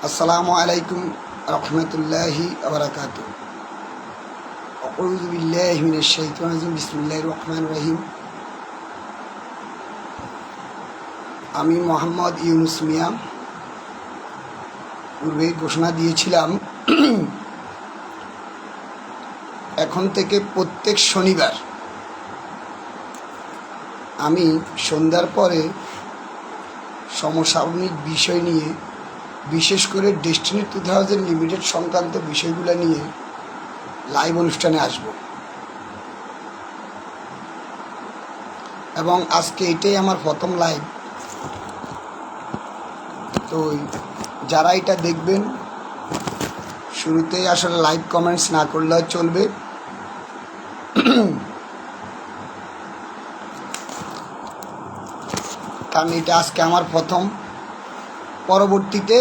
আসসালামু আলাইকুম রহমতুল্লাহি আবরাকাতু। আউযু বিল্লাহি মিনাশ শাইতানির রাজিম। বিসমিল্লাহির রহমানির রহিম। আমি মোহাম্মদ ইউনুস মিয়া পূর্বে ঘোষণা দিয়েছিলাম এখন থেকে প্রত্যেক শনিবার আমি সন্ধ্যার পরে সমসাময়িক বিষয় নিয়ে, বিশেষ করে ডেস্টিনি 2000 লিমিটেড সংক্রান্ত বিষয়গুলো নিয়ে লাইভ অনুষ্ঠানে আসব এবং আজকে এটাই আমার প্রথম লাইভ। তো যারা এটা দেখবেন শুরুতেই আসলে লাইভ কমেন্টস না করলেও চলবে, কারণ এটা আজকে আমার প্রথম। পরবর্তীতে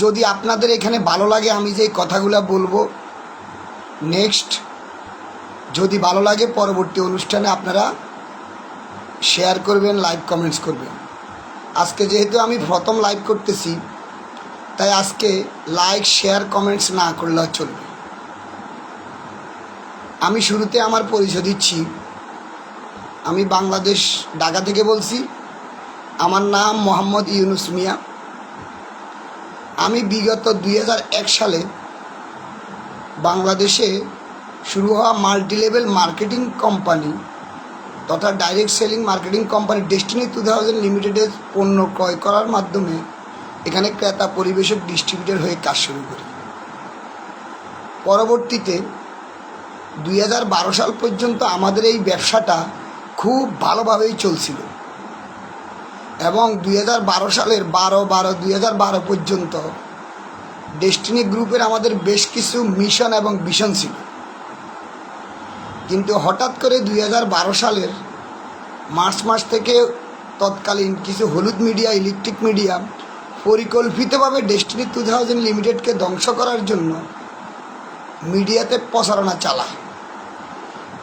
যদি আপনাদের এখানে ভালো লাগে আমি যে কথাগুলো বলবো, নেক্সট যদি ভালো লাগে পরবর্তী অনুষ্ঠানে আপনারা শেয়ার করবেন, লাইভ কমেন্টস করবেন। আজকে যেহেতু আমি প্রথম লাইভ করতেছি, তাই আজকে লাইক শেয়ার কমেন্টস না করলেও চলবে। আমি শুরুতে আমার পরিচয় দিচ্ছি। আমি বাংলাদেশ ঢাকা থেকে বলছি। আমার নাম মোহাম্মদ ইউনুস মিয়া। আমি বিগত 2001 সালে বাংলাদেশে শুরু হওয়া মাল্টি লেভেল মার্কেটিং কোম্পানি তথা direct selling marketing company destiny 2000 লিমিটেডের পণ্য ক্রয় করার মাধ্যমে এখানে ক্রেতা পরিবেশক ডিস্ট্রিবিউটর হয়ে কাজ শুরু করি। পরবর্তীতে 2012 সাল পর্যন্ত আমাদের এই ব্যবসাটা খুব ভালোভাবেই চলছিল এবং 2012 সালের 12/12/2012 পর্যন্ত ডেস্টিনি গ্রুপের আমাদের বেশ কিছু মিশন এবং ভিশন ছিল। কিন্তু হঠাৎ করে 2012 সালের মার্চ মাস থেকে তৎকালীন কিছু হলুদ মিডিয়া, ইলেকট্রিক মিডিয়া পরিকল্পিতভাবে ডেস্টিনি 2000 লিমিটেডকে ধ্বংস করার জন্য মিডিয়াতে প্রচারণা চালায়।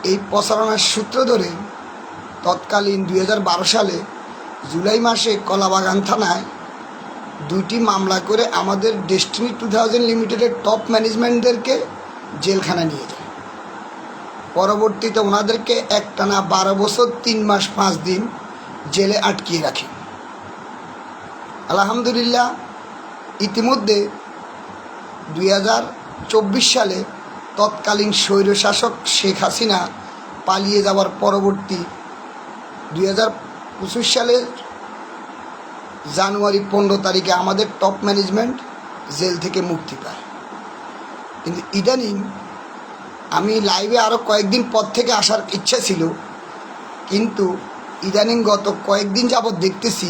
এই প্রচারণার সূত্র ধরে তৎকালীন 2012 সালে জুলাই মাসে কলাবাগান থানায় 2টি মামলা করে আমাদের ডেস্টিনি 2000 লিমিটেডের টপ ম্যানেজমেন্টদেরকে জেলখানা নিয়ে যায়। পরবর্তীতে ওনাদেরকে একটানা 12 বছর 3 মাস 5 দিন জেলে আটকিয়ে রাখে। আলহামদুলিল্লাহ, ইতিমধ্যে 2024 সালে তৎকালীন স্বৈরশাসক শেখ হাসিনা পালিয়ে যাওয়ার পরবর্তী 2025 সালের জানুয়ারি 15 তারিখে আমাদের টপ ম্যানেজমেন্ট জেল থেকে মুক্তি পায়। কিন্তু ইদানিং আমি লাইভে আরও কয়েকদিন পর থেকে আসার ইচ্ছা ছিল, কিন্তু ইদানিং গত কয়েকদিন যাবৎ দেখতেছি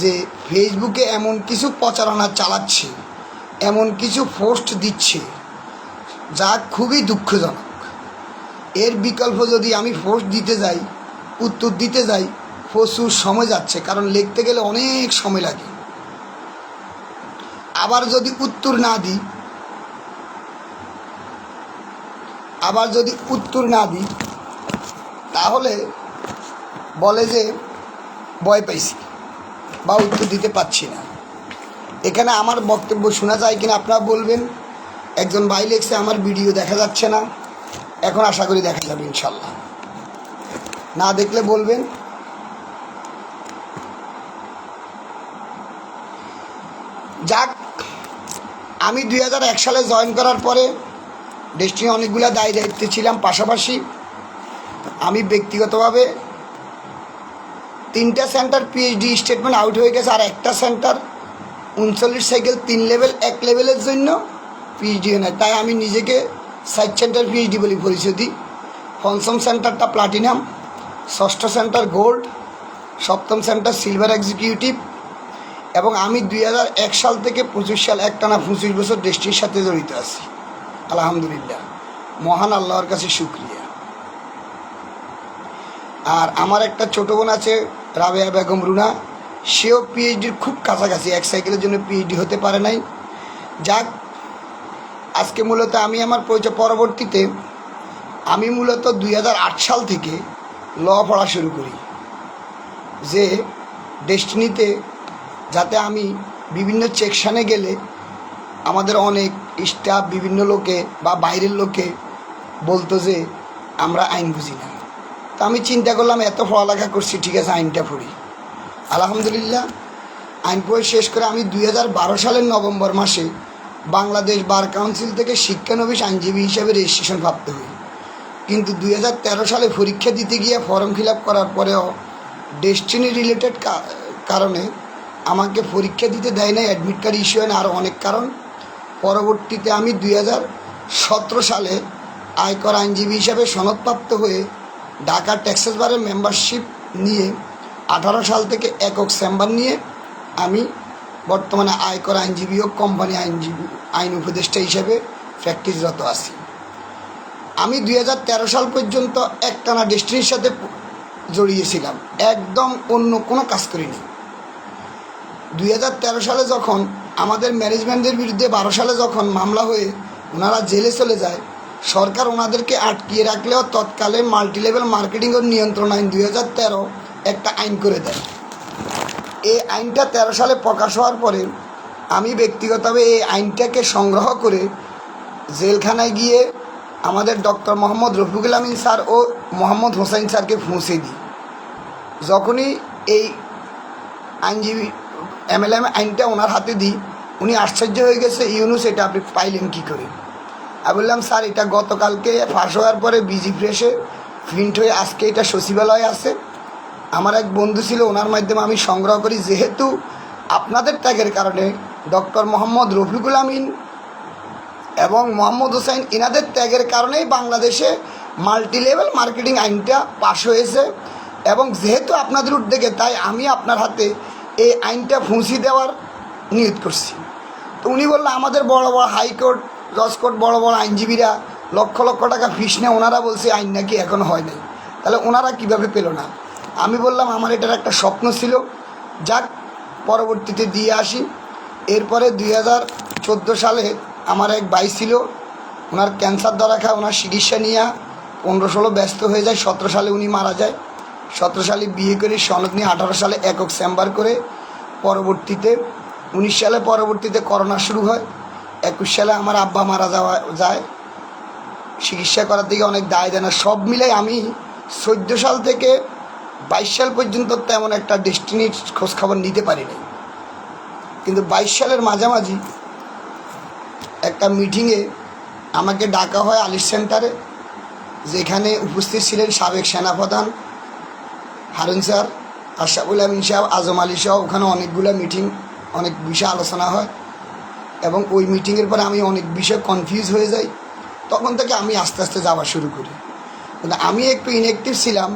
যে ফেসবুকে এমন কিছু প্রচারণা চালাচ্ছে, এমন কিছু পোস্ট দিচ্ছে যা খুবই দুঃখজনক। এর বিকল্প যদি আমি পোস্ট দিতে যাই, উত্তর দিতে যাই, প্রচুর সময় যাচ্ছে, কারণ লিখতে গেলে অনেক সময় লাগে। আবার যদি উত্তর না দিই তাহলে বলে যে ভয় পাইছি বা উত্তর দিতে পারছি না। এখানে আমার বক্তব্য শোনা যায় কিনা আপনারা বলবেন। একজন ভাই লিখছে আমার ভিডিও দেখা যাচ্ছে না, এখন আশা করি দেখা যাবে ইনশাল্লাহ। না দেখলে বলবেন। যাক, আমি 2001 সালে জয়েন করার পরে ডেস্টিনি অনেকগুলো দায়িত্বে ছিলাম। পাশাপাশি আমি ব্যক্তিগতভাবে 3টা সেন্টার পিএইচডি স্টেটমেন্ট আউট হয়ে গেছে, আর একটা সেন্টার 39 সাইকেল 3 লেভেল 1 লেভেলের জন্য পিএইচডি হয় না। তাই আমি নিজেকে 7 সেন্টার পিএইচডি বলে পরিচয় দিই। 5ম সেন্টারটা প্লাটিনাম, 6ষ্ঠ সেন্টার গোল্ড, 7ম সেন্টার সিলভার এক্সিকিউটিভ। এবং আমি 2001 সাল থেকে 25 সাল একটানা 25 বছর ডেস্টিনির সাথে জড়িত আছি। আলহামদুলিল্লাহ, মহান আল্লাহর কাছে শুকরিয়া। আর আমার একটা ছোটো বোন আছে রাবেয়া বেগম রুনা, সেও পিএইচডির খুব কাছাকাছি, 1 সাইকেলের জন্য পিএইচডি হতে পারে নাই। যাক, আজকে মূলত আমি আমার পরিচয়। পরবর্তীতে আমি মূলত 2008 সাল থেকে ল পড়া শুরু করি, যে ডেস্টিনিতে যাতে আমি বিভিন্ন সেকশানে গেলে আমাদের অনেক স্টাফ বিভিন্ন লোকে বা বাইরের লোকে বলতো যে আমরা আইন বুঝি না। তো আমি চিন্তা করলাম এত পড়ালেখা করছি, ঠিক আছে আইনটা পড়ি। আলহামদুলিল্লাহ আইন পড়ে শেষ করে আমি 2012 সালের নভেম্বর মাসে বাংলাদেশ বার কাউন্সিল থেকে শিক্ষানবিশ আইনজীবী হিসাবে রেজিস্ট্রেশন প্রাপ্ত হই। কিন্তু 2013 সালে পরীক্ষা দিতে গিয়ে ফর্ম ফিল আপ করার পরেও ডেস্টিনি রিলেটেড কারণে আমাকে পরীক্ষা দিতে দেয় না, অ্যাডমিট কার্ড ইস্যু হয় না, আরও অনেক কারণ। পরবর্তীতে আমি 2017 সালে আয়কর আইনজীবী হিসাবে সনদপ্রাপ্ত হয়ে ঢাকা ট্যাক্সেস বারের মেম্বারশিপ নিয়ে 18 সাল থেকে একক চেম্বার নিয়ে আমি বর্তমানে আয়কর আইনজীবী ও কোম্পানি আইনজীবী আইন উপদেষ্টা হিসেবে প্র্যাকটিসরত আছি। আমি 2013 সাল পর্যন্ত একটানা ডেস্টিনির সাথে জড়িয়েছিলাম, একদম অন্য কোনো কাজ করিনি। 2013 সালে যখন আমাদের ম্যানেজমেন্টের বিরুদ্ধে 12 সালে যখন মামলা হয়ে ওনারা জেলে চলে যায়, সরকার ওনাদেরকে আটকিয়ে রাখলেও তৎকালে মাল্টিলেভেল মার্কেটিং ও নিয়ন্ত্রণ আইন 2013 একটা আইন করে দেয়। এই আইনটা 13 সালে প্রকাশ হওয়ার পরে আমি ব্যক্তিগতভাবে এই আইনটাকে সংগ্রহ করে জেলখানায় গিয়ে আমাদের ডক্টর মোহাম্মদ রফিকুল আমিন স্যার ও মোহাম্মদ হোসাইন স্যারকে পৌঁছে দিই। যখনই এই আইনজীবী এমএলএম আইনটা ওনার হাতে দিই, উনি আশ্চর্য হয়ে গেছে, ইউনুস এটা আপনি পাইলেন কী করে? আমি বললাম স্যার এটা গতকালকে ফাঁস হওয়ার পরে বিজি প্রেসে প্রিন্ট হয়ে আজকে এটা সচিবালয়ে আছে। আমার এক বন্ধু ছিল, ওনার মাধ্যমে আমি সংগ্রহ করি। যেহেতু আপনাদের ত্যাগের কারণে ডক্টর মোহাম্মদ রফিকুল আমিন এবং মোহাম্মদ হোসাইন এনাদের ত্যাগের কারণেই বাংলাদেশে মাল্টিলেভেল মার্কেটিং আইনটা পাশ হয়েছে, এবং যেহেতু আপনাদের উদ্যোগে তাই আমি আপনার হাতে এই আইনটা পৌঁছে দেওয়ার নিয়ত করছি। তো উনি বললেন আমাদের বড় বড় হাইকোর্ট জজ কোর্ট বড় বড় আইনজীবীরা লক্ষ লক্ষ টাকা ফিস নেয়, ওনারা বলছে আইন নাকি এখনও হয় নাই, তাহলে ওনারা কীভাবে পেল না? আমি বললাম আমার এটার একটা স্বপ্ন ছিল, যাক পরবর্তীতে দিয়ে আসি। এরপরে 2014 সালে আমার এক ভাই ছিল, ওনার ক্যান্সার ধরা খায়, ওনার চিকিৎসা নিয়ে 15-16 ব্যস্ত হয়ে যায়। 17 সালে উনি মারা যায়। 17 সালে বিয়ে করে সনদ নিয়ে 18 সালে একক চেম্বার করে পরবর্তীতে 19 সালে পরবর্তীতে করোনা শুরু হয়। 21 সালে আমার আব্বা মারা যায়। চিকিৎসা করার দিকে অনেক দায় দেয় না, সব মিলে আমি 14 সাল থেকে 22 সাল পর্যন্ত তেমন একটা ডেস্টিনির খোঁজখবর নিতে পারিনি। কিন্তু 22 সালের মাঝামাঝি একটা মিটিংয়ে আমাকে ডাকা হয় আলিশ সেন্টারে, যেখানে উপস্থিত ছিলেন সাবেক সেনাপ্রধান হারুন স্যার, আশরাফুল আমিন সাহেব, আজম আলী সহ। ওখানে অনেকগুলো মিটিং, অনেক বিষয় আলোচনা হয়, এবং ওই মিটিংয়ের পরে আমি অনেক বিষয় কনফিউজ হয়ে যাই। তখন থেকে আমি আস্তে আস্তে যাওয়া শুরু করি। কিন্তু আমি একটু ইনঅ্যাক্টিভ ছিলাম।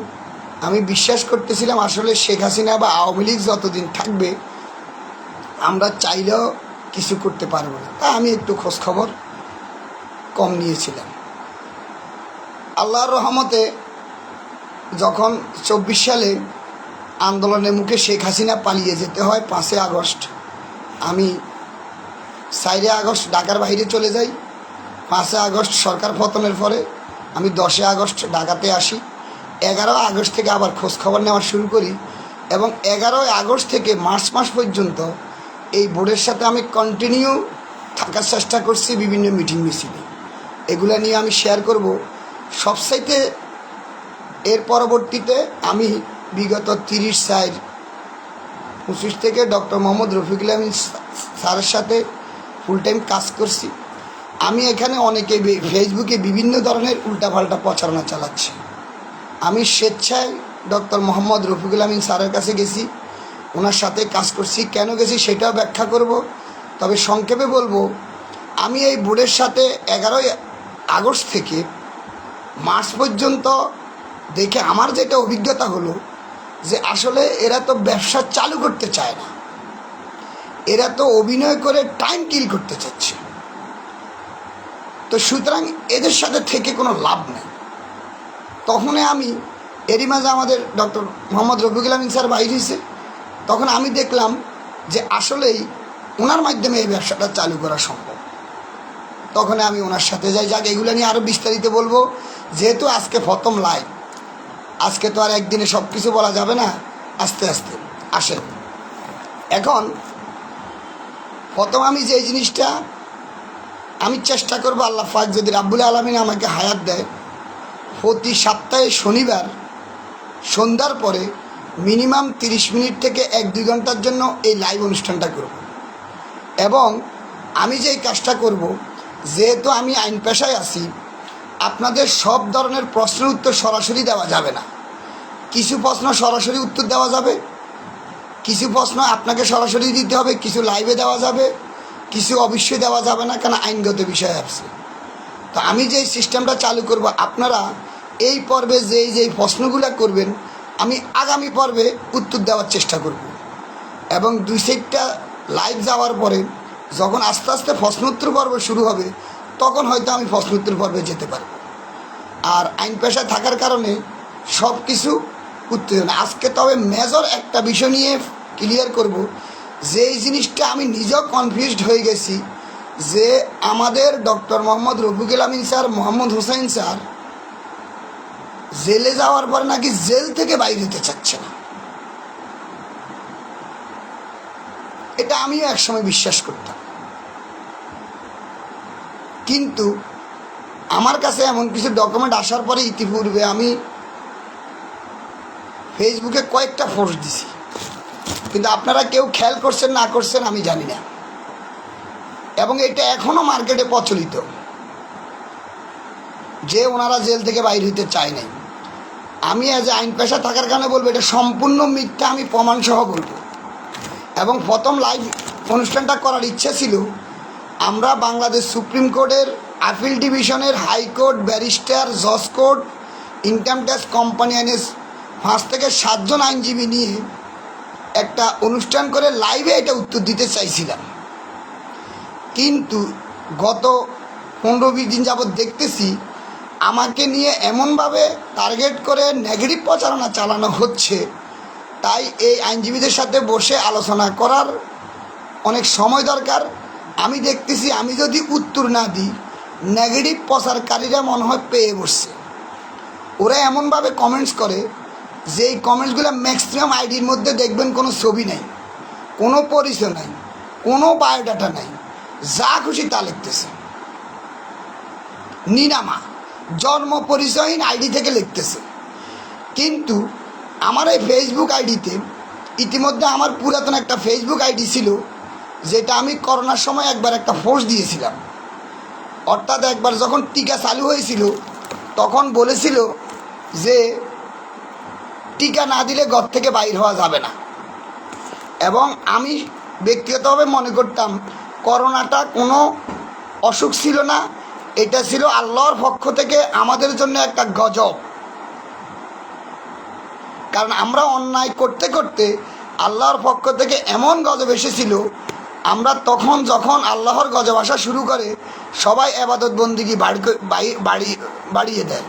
আমি বিশ্বাস করতেছিলাম আসলে শেখ হাসিনা বা আওয়ামী লীগ যতদিন থাকবে আমরা চাইলেও কিছু করতে পারবো না, তা আমি একটু খোঁজখবর কম নিয়েছিলাম। আল্লাহর রহমতে যখন 24 সালে আন্দোলনের মুখে শেখ হাসিনা পালিয়ে যেতে হয় 5 আগস্ট, আমি 4 আগস্ট ঢাকার বাইরে চলে যাই। 5 আগস্ট সরকার পতনের পরে আমি 10 আগস্ট ঢাকাতে আসি। 11 আগস্ট থেকে আবার খোঁজখবর নেওয়া শুরু করি, এবং 11 আগস্ট থেকে মার্চ মাস পর্যন্ত এই বোর্ডের সাথে আমি কন্টিনিউ থাকার চেষ্টা করছি বিভিন্ন মিটিং মিছিলে। এগুলো নিয়ে আমি শেয়ার করব সবচাইতে। এর পরবর্তীতে আমি বিগত 30/4/25 থেকে ডক্টর মোহাম্মদ রফিকুল আমিন স্যারের সাথে ফুল টাইম কাজ করছি। আমি এখানে অনেকে ফেসবুকে বিভিন্ন ধরনের উল্টাপাল্টা প্রচারণা চালাচ্ছে। আমি স্বেচ্ছায় ডক্টর মোহাম্মদ রফিকুল আমিন স্যারের কাছে গেছি, ওনার সাথে কাজ করছি। কেন গেছি সেটাও ব্যাখ্যা করব, তবে সংক্ষেপে বলবো আমি এই বোর্ডের সাথে 11 আগস্ট থেকে মার্চ পর্যন্ত দেখে আমার যেটা অভিজ্ঞতা হলো যে আসলে এরা তো ব্যবসা চালু করতে চায় না, এরা তো অভিনয় করে টাইম কিল করতে চাচ্ছে। তো সুতরাং এদের সাথে থেকে কোনো লাভ নেই। তখনই আমি এরই মাঝে আমাদের ডক্টর মোহাম্মদ রফিকুল আমিন স্যার বাইরে হয়েছে, তখন আমি দেখলাম যে আসলেই ওনার মাধ্যমে এই ব্যবসাটা চালু করা সম্ভব। তখন আমি ওনার সাথে যাই। যাক, এগুলো নিয়ে আরও বিস্তারিত বলবো, যেহেতু আজকে প্রথম লাইভ, আজকে তো আর একদিনে সব কিছু বলা যাবে না, আস্তে আস্তে আসেন। এখন প্রথম আমি যে জিনিসটা আমি চেষ্টা করব, আল্লাহ পাক যদি রাব্বুল আলামিন আমাকে হায়াত দেয়, প্রতি সপ্তাহে শনিবার সন্ধ্যার পরে মিনিমাম 30 মিনিট থেকে 1-2 ঘন্টার জন্য এই লাইভ অনুষ্ঠানটা করব। এবং আমি যেই কাজটা করব, যেহেতু আমি আইন পেশায় আছি, আপনাদের সব ধরনের প্রশ্নের উত্তর সরাসরি দেওয়া যাবে না। কিছু প্রশ্ন সরাসরি উত্তর দেওয়া যাবে, কিছু প্রশ্ন আপনাকে সরাসরি দিতে হবে, কিছু লাইভে দেওয়া যাবে, কিছু অবশ্যই দেওয়া যাবে না, কারণ আইনগত বিষয় আছে। তো আমি যেই সিস্টেমটা চালু করব, আপনারা এই পর্বে যেই প্রশ্নগুলো করবেন আমি আগামী পর্বে উত্তর দেওয়ার চেষ্টা করব। এবং 2-4টা লাইভ যাওয়ার পরে যখন আস্তে আস্তে প্রশ্ন উত্তর পর্ব শুরু হবে, তখন হয়তো আমি প্রশ্ন উত্তর পর্বে যেতে পারব। আর আইন পেশায় থাকার কারণে সব কিছু উত্তর না। আজকে তবে মেজর একটা বিষয় নিয়ে ক্লিয়ার করব, যেই জিনিসটা আমি নিজেও কনফিউজড হয়ে গেছি, যে আমাদের doctor Mohammad Rafiqul Amin sir, Mohammad Hossain sir জেলে যাওয়ার পরে নাকি জেল থেকে বাইরে হতে চাচ্ছে না। এটা আমিও একসময় বিশ্বাস করতাম, কিন্তু আমার কাছে এমন কিছু ডকুমেন্ট আসার পরে ইতিপূর্বে আমি ফেসবুকে কয়েকটা পোস্ট দিছি, কিন্তু আপনারা কেউ খেয়াল করছেন না করছেন আমি জানি না। এবং এটা এখনও মার্কেটে প্রচলিত যে ওনারা জেল থেকে বাইরে হইতে চায় নাই। আমি অ্যাজ এ আইন পেশা থাকার কারণে বলবো এটা সম্পূর্ণ মিথ্যা, আমি প্রমাণসহ বলবো। এবং প্রথম লাইভ অনুষ্ঠানটা করার ইচ্ছে ছিল, আমরা বাংলাদেশ সুপ্রিম কোর্টের আপিল ডিভিশনের, হাইকোর্ট, ব্যারিস্টার, জজ কোর্ট, ইনকাম ট্যাক্স, কোম্পানি আইনের 5 থেকে 7 জন আইনজীবী নিয়ে একটা অনুষ্ঠান করে লাইভে এটা উত্তর দিতে চাইছিলাম। কিন্তু গত 15-20 দিন যাবৎ দেখতেছি আমাকে নিয়ে এমনভাবে টার্গেট করে নেগেটিভ প্রচারণা চালানো হচ্ছে। তাই এই আইনজীবীদের সাথে বসে আলোচনা করার অনেক সময় দরকার। আমি দেখতেছি আমি যদি উত্তর না দিই, নেগেটিভ প্রচারকারীরা মনে হয় পেয়ে বসছে। ওরা এমনভাবে কমেন্টস করে যে এই কমেন্টসগুলো ম্যাক্সিমাম আইডির মধ্যে দেখবেন কোনো ছবি নাই, কোনো পরিচয় নাই, কোনো বায়োডাটা নাই, যা খুশি তা লিখতেছে। নিনামা জন্ম পরিচয়হীন আইডি থেকে লিখতেছে। কিন্তু আমার এই ফেসবুক আইডিতে ইতিমধ্যে আমার পুরাতন একটা ফেসবুক আইডি ছিল, যেটা আমি করোনার সময় একবার একটা পোস্ট দিয়েছিলাম। অর্থাৎ একবার যখন টিকা চালু হয়েছিল তখন বলেছিল যে টিকা না দিলে ঘর থেকে বাইর হওয়া যাবে না। এবং আমি ব্যক্তিগতভাবে মনে করতাম করোনাটা কোনো অসুখ ছিল না, এটা ছিল আল্লাহর পক্ষ থেকে আমাদের জন্য একটা গজব। কারণ আমরা অন্যায় করতে করতে আল্লাহর পক্ষ থেকে এমন গজব এসেছিল, আমরা তখন যখন আল্লাহর গজব আসা শুরু করে সবাই ইবাদত বন্দিগি বাড়িয়ে দেয়।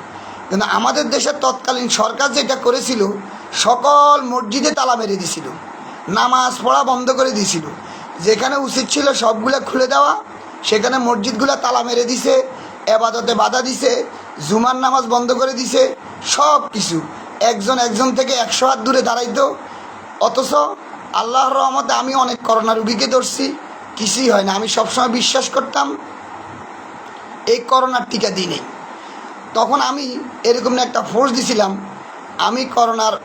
কিন্তু আমাদের দেশের তৎকালীন সরকার যেটা করেছিল, সকল মসজিদে তালা মেরে দিয়েছিল, নামাজ পড়া বন্ধ করে দিয়েছিল। যেখানে উচিত ছিল সবগুলো খুলে দেওয়া, সেখানে মসজিদগুলো তালা মেরে দিছে, ইবাদতে বাধা দিছে, জুমার নামাজ বন্ধ করে দিছে, সব কিছু। একজন থেকে 100 হাত দূরে দাঁড়াইতো। অথচ আল্লাহর রহমতে আমি অনেক করোনা রুগীকে ধরছি, কিছুই হয় না। আমি সবসময় বিশ্বাস করতাম এই করোনার টিকা দিই নেই। তখন আমি এরকম একটা ফোর্স দিছিলাম, আমি করোনার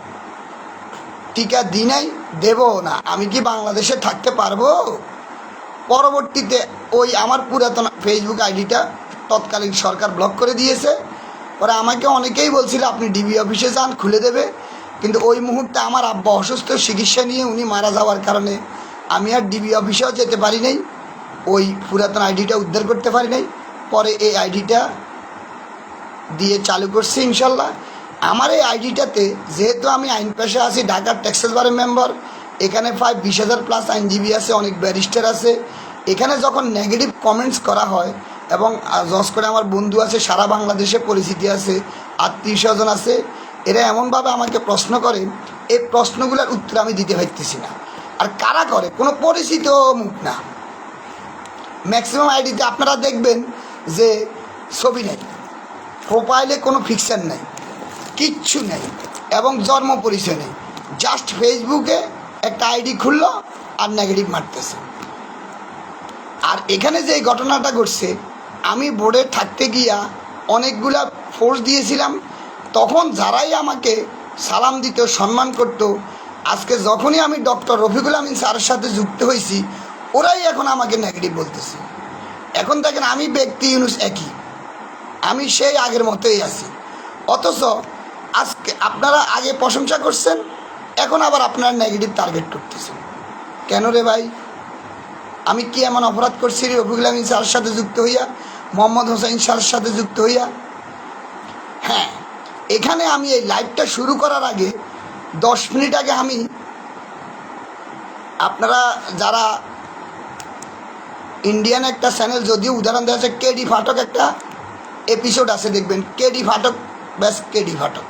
টিকা দিই নাই, দেবও না, আমি কি বাংলাদেশে থাকতে পারবো? পরবর্তীতে ওই আমার পুরাতন ফেসবুক আইডিটা তৎকালীন সরকার ব্লক করে দিয়েছে। পরে আমাকে অনেকেই বলছিল আপনি ডিবি অফিসে যান, খুলে দেবে। কিন্তু ওই মুহূর্তে আমার আব্বা অসুস্থ, চিকিৎসা নিয়ে উনি মারা যাওয়ার কারণে আমি আর ডিবি অফিসেও যেতে পারি নাই, ওই পুরাতন আইডিটা উদ্ধার করতে পারি নাই। পরে এই আইডিটা দিয়ে চালু করছি ইনশাল্লাহ। আমার এই আইডিটাতে যেহেতু আমি আইন পেশা আছি, ঢাকার ট্যাক্সেস বারের মেম্বার, এখানে প্রায় 20,000 প্লাস আইনজীবী আছে, অনেক ব্যারিস্টার আছে। এখানে যখন নেগেটিভ কমেন্টস করা হয়, এবং জজ করে আমার বন্ধু আছে, সারা বাংলাদেশে পরিচিতি আছে, আত্মীয় স্বজন আছে, এরা এমনভাবে আমাকে প্রশ্ন করে, এই প্রশ্নগুলোর উত্তর আমি দিতে পারতেছি না। আর কারা করে? কোনো পরিচিত মুখ না। ম্যাক্সিমাম আইডিতে আপনারা দেখবেন যে ছবি নেই, প্রোফাইলে কোনো ফিকশন নেই, কিচ্ছু নেই, এবং জন্ম পরিচয় নেই। জাস্ট ফেসবুকে একটা আইডি খুললো আর নেগেটিভ মারতেছে। আর এখানে যে ঘটনাটা ঘটছে, আমি বোর্ডে থাকতে গিয়া অনেকগুলা ফোর্স দিয়েছিলাম, তখন যারাই আমাকে সালাম দিত, সম্মান করত, আজকে যখনই আমি ডক্টর রফিকুল আমিন স্যারের সাথে যুক্ত হয়েছি, ওরাই এখন আমাকে নেগেটিভ বলতেছে। এখন দেখেন আমি ব্যক্তি ইউনুস একই, আমি সেই আগের মতোই আছি। অথচ আজকে আপনারা আগে প্রশংসা করছেন, এখন আবার আপনারা নেগেটিভ টার্গেট করতেছেন কেন রে ভাই? আমি কি এমন অপরাধ করছি রফিকুল আমিন স্যারের সাথে যুক্ত হইয়া, মোহাম্মদ হোসেন স্যারের সাথে যুক্ত হইয়া? হ্যাঁ, এখানে আমি এই লাইভটা শুরু করার আগে 10 মিনিট আগে আমি, আপনারা যারা ইন্ডিয়ান একটা চ্যানেল, যদিও উদাহরণ দেওয়া আছে, কেডি ফাটক একটা এপিসোড আছে, দেখবেন কেডি ফাটক, ব্যাস কেডি ফাটক।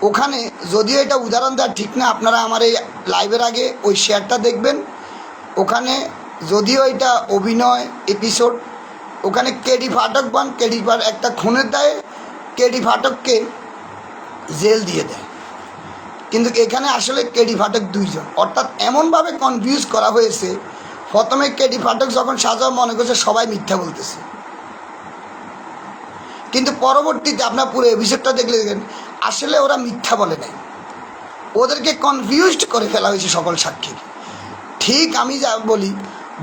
ওখানে যদিও এটা উদাহরণ দেওয়া ঠিক না, আপনারা আমার এই লাইভের আগে ওই শেয়ারটা দেখবেন। ওখানে যদিও এটা অভিনয় এপিসোড, ওখানে কেডি ফাটক কেডি একটা খুনের দায়ে কেডি ফাটককে জেল দিয়ে দেয়, কিন্তু এখানে আসলে কেডি ফাটক 2 জন। অর্থাৎ এমনভাবে কনফিউজ করা হয়েছে, প্রথমে কেডি ফাটক যখন সাজা মনে করছে সবাই মিথ্যা বলতেছে, কিন্তু পরবর্তীতে আপনার পুরো এপিসোডটা দেখলে দেখেন আসলে ওরা মিথ্যা বলে নাই, ওদেরকে কনফিউজড করে ফেলা হয়েছে সকল সাক্ষীকে। ঠিক আমি যা বলি,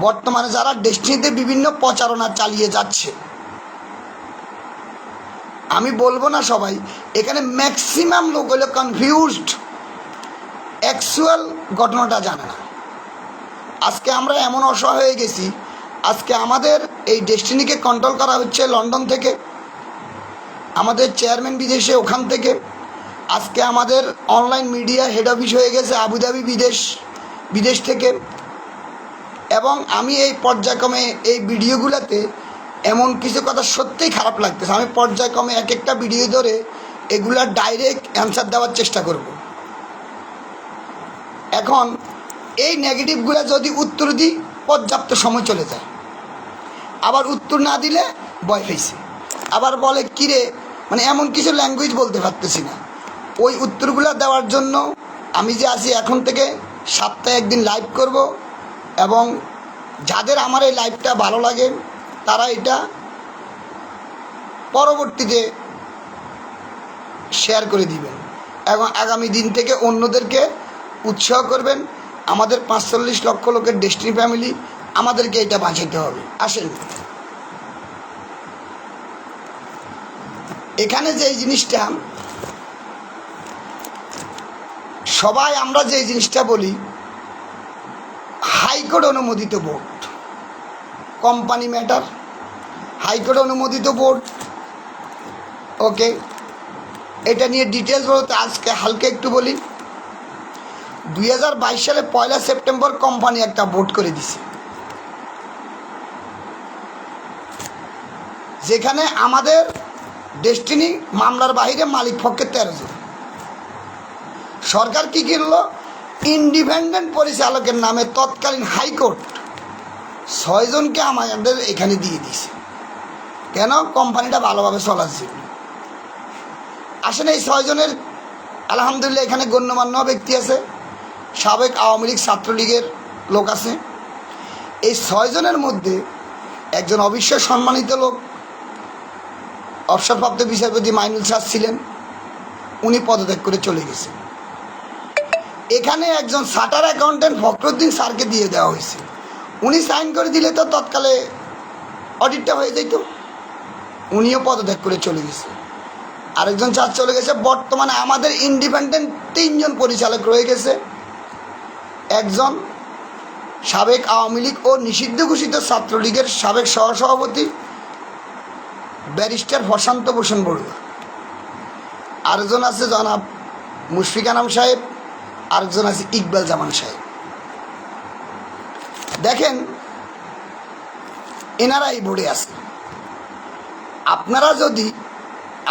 বর্তমানে যারা ডেস্টিনিতে বিভিন্ন প্রচারণা চালিয়ে যাচ্ছে, আমি বলবো না সবাই, এখানে ম্যাক্সিমাম লোক হলো কনফিউজড, অ্যাকচুয়াল ঘটনাটা জানে না। আজকে আমরা এমন অসহায় হয়ে গেছি, আজকে আমাদের এই ডেস্টিনিকে কন্ট্রোল করা হচ্ছে লন্ডন থেকে, আমাদের চেয়ারম্যান বিদেশে, ওখান থেকে। আজকে আমাদের অনলাইন মিডিয়া হেড অফিস হয়ে গেছে আবুধাবি, বিদেশ থেকে। এবং আমি এই পর্যায়ক্রমে এই ভিডিওগুলোতে এমন কিছু কথা সত্যিই খারাপ লাগতেছে, আমি পর্যায়ক্রমে এক একটা ভিডিও ধরে এগুলার ডাইরেক্ট অ্যান্সার দেওয়ার চেষ্টা করব। এখন এই নেগেটিভগুলো যদি উত্তর দিই, পর্যাপ্ত সময় চলে যায়, আবার উত্তর না দিলে ভয় পেয়েছে, আবার বলে কিরে, মানে এমন কিছু ল্যাঙ্গুয়েজ বলতে পারতেছি না। ওই উত্তরগুলো দেওয়ার জন্য আমি যে আছি, এখন থেকে সপ্তাহে একদিন লাইভ করব, এবং যাদের আমার এই লাইভটা ভালো লাগে তারা এটা পরবর্তীতে শেয়ার করে দিবেন, এবং আগামী দিন থেকে অন্যদেরকে উৎসাহ করবেন। আমাদের 45 লক্ষ লোকের ডেস্টিনি ফ্যামিলি, আমাদেরকে এটা বাঁচাতে হবে। আসেন, এখানে যে জিনিসটা সবাই আমরা যে জিনিসটা বলি, হাইকোর্ট অনুমোদিত বোর্ড, কোম্পানি ম্যাটার, হাইকোর্ট অনুমোদিত বোর্ড, ওকে, এটা নিয়ে ডিটেলস বলতে আজকে হালকা একটু বলি। 2022 সালে 1 সেপ্টেম্বর কোম্পানি একটা বোর্ড করে দিছে, যেখানে আমাদের ডেস্টিনি মামলার বাইরে মালিক পক্ষে 13 জন। সরকার কী করলো, ইন্ডিপেন্ডেন্ট পরিচালকের নামে তৎকালীন হাইকোর্ট 6 জনকে আমাদের এখানে দিয়ে দিয়েছে। কেন? কোম্পানিটা ভালোভাবে চলাচ্ছিল। আসলে এই 6 জনের আলহামদুলিল্লাহ এখানে গণ্যমান্য ব্যক্তি আছে, সাবেক আওয়ামী লীগ ছাত্রলীগের লোক আছে। এই 6 জনের মধ্যে একজন অবশ্যই সম্মানিত লোক, অবসরপ্রাপ্ত বিচারপতি মাইনুল স্যার ছিলেন, উনি পদত্যাগ করে চলে গেছেন। এখানে একজন চার্টার অ্যাকাউন্টেন্ট ফখরুদ্দিন স্যারকে দিয়ে দেওয়া হয়েছে, উনি সাইন করে দিলে তো তৎকালে অডিটটা হয়ে যেত, উনিও পদত্যাগ করে চলে গেছে। আরেকজন স্যার চলে গেছে। বর্তমানে আমাদের ইন্ডিপেন্ডেন্ট 3 জন পরিচালক রয়ে গেছে। একজন সাবেক আওয়ামী লীগ ও নিষিদ্ধ ঘোষিত ছাত্রলীগের সাবেক সহসভাপতি ব্যারিস্টার প্রশান্ত ভূষণ বড়ুয়া, আরেকজন আছে জনাব মুশফিক আনাম সাহেব, আরেকজন আছে ইকবাল জামান সাহেব। দেখেন, এনারা এই বোর্ডে আছে।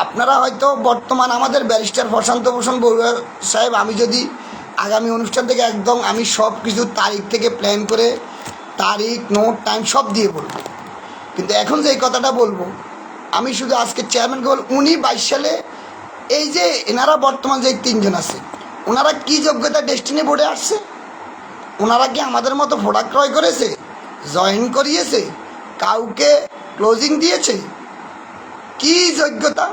আপনারা হয়তো বর্তমান আমাদের ব্যারিস্টার প্রশান্ত ভূষণ বড়ুয়া সাহেব, আমি যদি আগামী অনুষ্ঠান থেকে একদম আমি সব কিছু তারিখ থেকে প্ল্যান করে, তারিখ, নোট, টাইম সব দিয়ে বলবো, কিন্তু এখন যে এই কথাটা বলবো, আমি শুধু আজকে চেয়ারম্যানকে বলব, উনি 22 সালে এই যে এনারা বর্তমান যে 3 জন আছে, ওনারা কি যোগ্যতা ডেস্টিনি বোর্ডে আসছে? ওনারা কি আমাদের মতো প্রোডাক্ট ক্রয় করেছে? জয়েন করিয়েছে, কাউকে ক্লোজিং দিয়েছে? কি যোগ্যতা?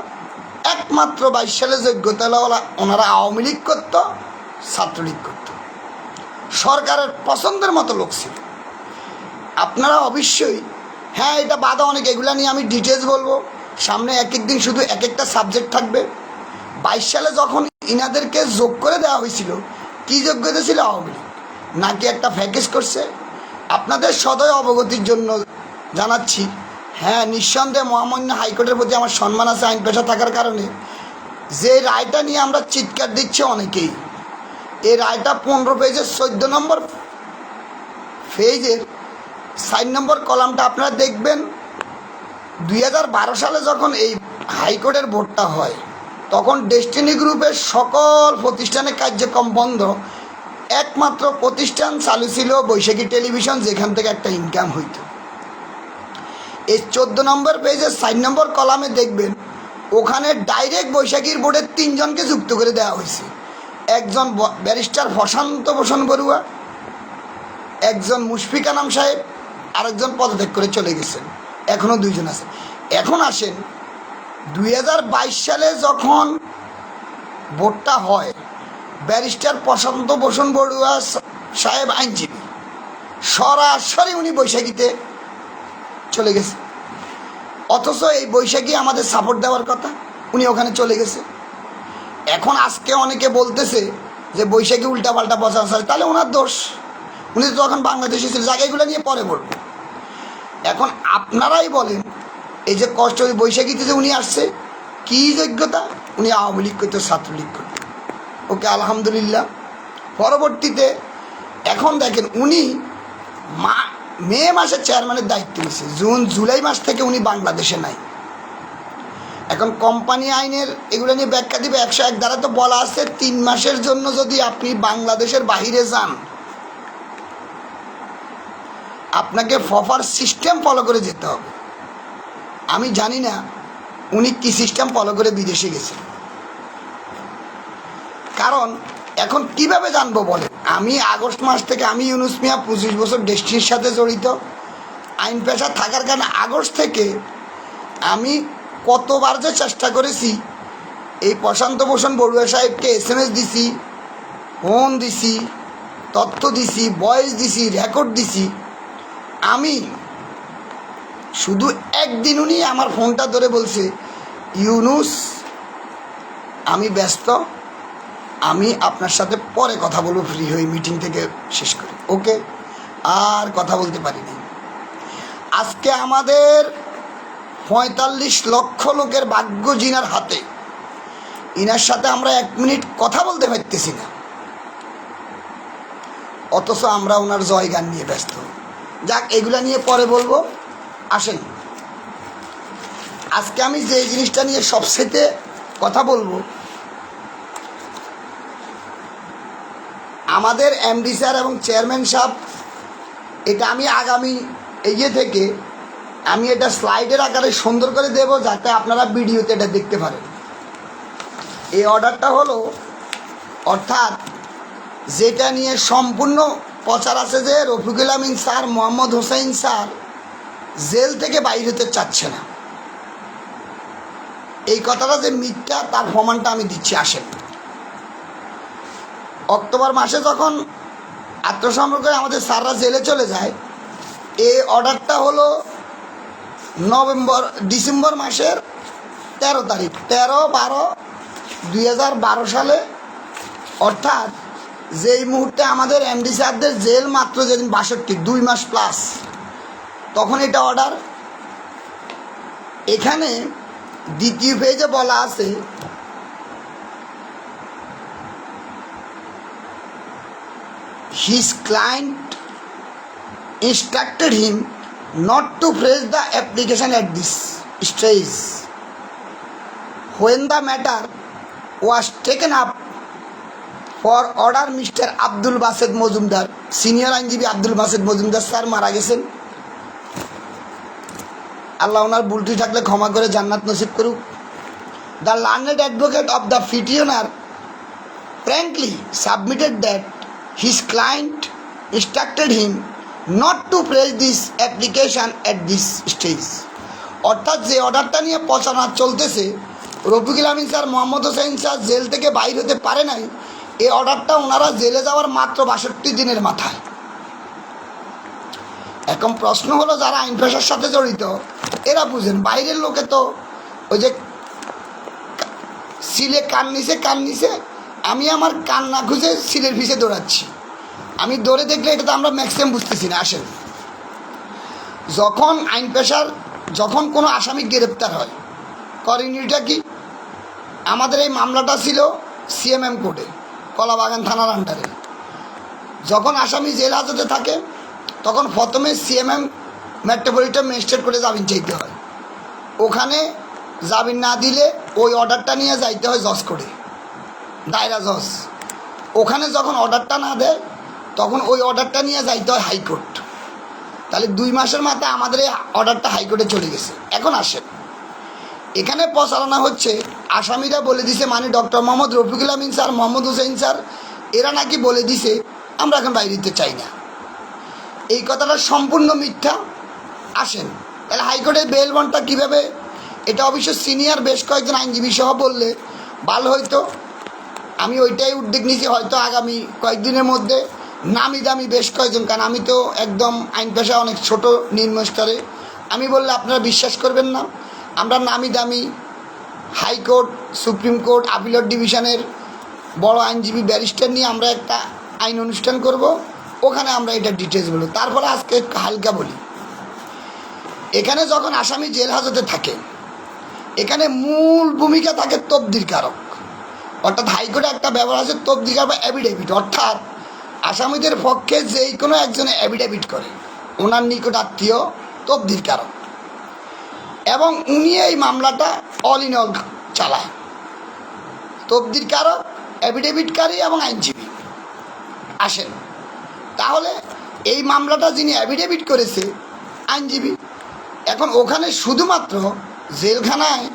একমাত্র 22 সালে যোগ্যতা হলো ওনারা আওয়ামী লীগ করত, ছাত্রলীগ করত, সরকারের পছন্দের মতো লোক ছিল। আপনারা অবশ্যই, হ্যাঁ এটা বাধা অনেক, এগুলা নিয়ে আমি ডিটেলস বলবো সামনে, এক এক দিন শুধু এক একটা সাবজেক্ট থাকবে। 22 সালে যখন ইনাদেরকে যোগ করে দেওয়া হয়েছিল, কি যোগ্যতা ছিল? আওয়ামী লীগ নাকি একটা প্যাকেজ করছে? আপনাদের সদয় অবগতির জন্য জানাচ্ছি, হ্যাঁ নিঃসন্দেহে মহামান্য হাইকোর্টের প্রতি আমার সম্মান আছে আইন পেশা থাকার কারণে। যে রায়টা নিয়ে আমরা চিৎকার দিচ্ছি অনেকেই, এই রায়টা 15 পেজের 14 নম্বর পেজের 4 নম্বর কলামটা আপনারা দেখবেন। 2012 সালে যখন এই হাইকোর্টের ভোটটা হয়, তখন ডেস্টিনি গ্রুপের সকল প্রতিষ্ঠানের কার্যক্রম বন্ধ, একমাত্র প্রতিষ্ঠান চালু ছিল বৈশাখী টেলিভিশন, যেখান থেকে একটা ইনকাম হইত। এই 14 নম্বর পেজের 4 নম্বর কলামে দেখবেন, ওখানে ডাইরেক্ট বৈশাখীর বোর্ডের 3 জনকে যুক্ত করে দেওয়া হয়েছে। একজন ব্যারিস্টার প্রশান্ত ভূষণ বড়ুয়া, একজন মুশফিকা নাম সাহেব, আরেকজন পদত্যাগ করে চলে গেছেন, এখনও 2 জন আছে। এখন আসেন 2022 সালে যখন ভোটটা হয়, ব্যারিস্টার প্রশান্ত ভূষণ বড়ুয়া সাহেব আইনজীবী, সরাসরি উনি বৈশাখীতে চলে গেছে। অথচ এই বৈশাখী আমাদের সাপোর্ট দেওয়ার কথা, উনি ওখানে চলে গেছে। এখন আজকে অনেকে বলতেছে যে বৈশাখী উল্টাপাল্টা প্রচার, তাহলে ওনার দোষ, উনি তো তখন বাংলাদেশে ছিল। জায়গাগুলো নিয়ে পরে বলবো। এখন আপনারাই বলেন, এই যে কষ্ট বৈশাখীতে যে উনি আসছে, কী যোগ্যতা? উনি আওয়ামী লীগ করতো, ছাত্রলীগ করতো, ওকে আলহামদুলিল্লাহ। পরবর্তীতে এখন দেখেন, উনি মে মাসে চেয়ারম্যানের দায়িত্ব নিয়েছে, জুলাই মাস থেকে উনি বাংলাদেশে নাই। এখন কোম্পানি আইনের এগুলো নিয়ে ব্যাখ্যা দিবে। 101 দ্বারা তো বলা আছে 3 মাসের জন্য যদি আপনি বাংলাদেশের বাহিরে যান, আপনাকে প্রপার সিস্টেম ফলো করে যেতে হবে। আমি জানি না উনি কি সিস্টেম ফলো করে বিদেশে গেছেন, কারণ এখন কিভাবে জানবো বলে? আমি আগস্ট মাস থেকে, আমি ইউনুস মিয়া 25 বছর ডেস্টিনির সাথে জড়িত, আইন পেশা থাকার কারণে আগস্ট থেকে আমি কতবার যে চেষ্টা করেছি, এই প্রশান্ত ভূষণ বড়ুয়া সাহেবকে SMS দিছি, ফোন দিছি, তথ্য দিছি, ভয়েস দিছি, রেকর্ড দিছি। আমি শুধু একদিন উনি আমার ফোনটা ধরে বলছে, ইউনুস আমি ব্যস্ত, আমি আপনার সাথে পরে কথা বলবো, ফ্রি হয়ে মিটিং থেকে শেষ করি। ওকে, আর কথা বলতে পারিনি। আজকে আমাদের 45 লক্ষ লোকের ভাগ্য জিনার হাতে, ইনার সাথে আমরা 1 মিনিট কথা বলতে পারতেছি না, অথচ আমরা ওনার জয়গান নিয়ে ব্যস্ত। যাক, এগুলা নিয়ে পরে বলবো। আসেন, আজকে আমি যে জিনিসটা নিয়ে সবচেয়ে কথা বলবো, আমাদের MD স্যার এবং চেয়ারম্যান সাহেব, এটা আমি আগামী থেকে আমি এটা স্লাইডের আকারে সুন্দর করে দেব, যাতে আপনারা ভিডিওতে এটা দেখতে পারেন। এই অর্ডারটা হলো, অর্থাৎ যেটা নিয়ে সম্পূর্ণ প্রচার আছে যে Rafiqul Amin sir, Mohammad Hossain sir jail থেকে বাইর হতে চাচ্ছে না, এই কথাটা যে মিথ্যা, তার প্রমাণটা আমি দিচ্ছি। আসেন, অক্টোবর মাসে যখন আত্মসমর্পণ করে আমাদের স্যাররা জেলে চলে যায়, এই অর্ডারটা হলো ডিসেম্বর মাসের 13 তারিখ, 13/12/2012 সালে। অর্থাৎ যেই মুহূর্তে আমাদের MD স্যারদের জেল মাত্র যেদিন 62, 2 মাস প্লাস, তখন এটা অর্ডার। এখানে দ্বিতীয় পেজে বলা আছে, his client instructed him not to press the application at this stage. When the matter was taken up for order, Mr. Abdul Based Majumdar, senior আইনজীবী আব্দুল বাসেদ মজুমদার স্যার মারা গেছেন। আল্লাহ ওনার ভুলটি থাকলে ক্ষমা করে জান্নাত নসিব করুক। The learned advocate of the petitioner frankly submitted that his client instructed him not to press this application at this stage. অর্থাৎ যে অর্ডারটা নিয়ে প্রচারণা চলতেছে, Rafiqul Amin sir, Mohammad Hossain sir jail থেকে বাইর হতে পারে নাই, এই অর্ডারটা ওনারা জেলে যাওয়ার মাত্র 62 দিনের মাথায়। এখন প্রশ্ন হলো, যারা আইন পেশার সাথে জড়িত এরা বুঝেন, বাইরের লোকে তো ওই যে সিলে কান নিছে, আমি আমার কান না খুঁজে সিলের পিছে দৌড়াচ্ছি। আমি দৌড়ে দেখলে এটা তো আমরা ম্যাক্সিমাম বুঝতেছি না। আসেন, যখন কোনো আসামি গ্রেপ্তার হয়, করণীয়টা কি? আমাদের এই মামলাটা ছিল সিএমএম কোর্টে, কলাবাগান থানার আন্ডারে। যখন আসামি জেল হাজতে থাকে তখন প্রথমে সিএমএম মেট্রোপলিটন ম্যাজিস্ট্রেট কোর্টে জামিন চাইতে হয়। ওখানে জামিন না দিলে ওই অর্ডারটা নিয়ে যাইতে হয় জজ কোর্টে, দায়রা জজ। ওখানে যখন অর্ডারটা না দেয় তখন ওই অর্ডারটা নিয়ে যাইতে হয় হাইকোর্ট। তাহলে 2 মাসের মাথায় আমাদের এই অর্ডারটা হাইকোর্টে চলে গেছে। এখন আসেন, এখানে প্রচারণা হচ্ছে আসামিরা বলে দিছে, মানে doctor Mohammad Rafiqul Amin sir, Mohammad Hossain sir, এরা নাকি বলে দিছে আমরা এখন বাইরে দিতে চাই না। এই কথাটা সম্পূর্ণ মিথ্যা। আসেন, তাহলে হাইকোর্টের বেল বন্ডটা কীভাবে? এটা অবশ্য সিনিয়র বেশ কয়েকজন আইনজীবী সহ বললে ভালো হইতো। আমি ওইটাই উদ্যোগ নিয়েছি, হয়তো আগামী কয়েকদিনের মধ্যে নামি দামি বেশ কয়েকজন, কারণ আমি তো একদম আইন পেশা অনেক ছোট নিম্ন স্তরে, আমি বললে আপনারা বিশ্বাস করবেন না। আমরা নামি দামি হাইকোর্ট, সুপ্রিম কোর্ট, আপিলট ডিভিশনের বড় আইনজীবী ব্যারিস্টার নিয়ে আমরা একটা আইন অনুষ্ঠান করব, ওখানে আমরা এটা ডিটেলস বলব। তারপরে আজকে হালকা বলি, এখানে যখন আসামি জেল হাজতে থাকে, এখানে মূল ভূমিকা থাকে তবদির কারক। অর্থাৎ হাইকোর্টে একটা ব্যবহার আছে তবদির কারক বা অ্যাফিডেভিট, অর্থাৎ আসামিদের পক্ষে যেই কোনো একজনে অ্যাফিডেভিট করে, ওনার নিকট আত্মীয় তবদির কারক, এবং উনি এই মামলাটা অল ইন অল চালায়। তবদির কারক, অ্যাফিডেভিটকারী এবং আইনজীবী। আসেন, তাহলে এই মামলাটা যিনি অ্যাফিডেভিট করেছে আইনজীবী, এখন ওখানে শুধুমাত্র জেলখানায়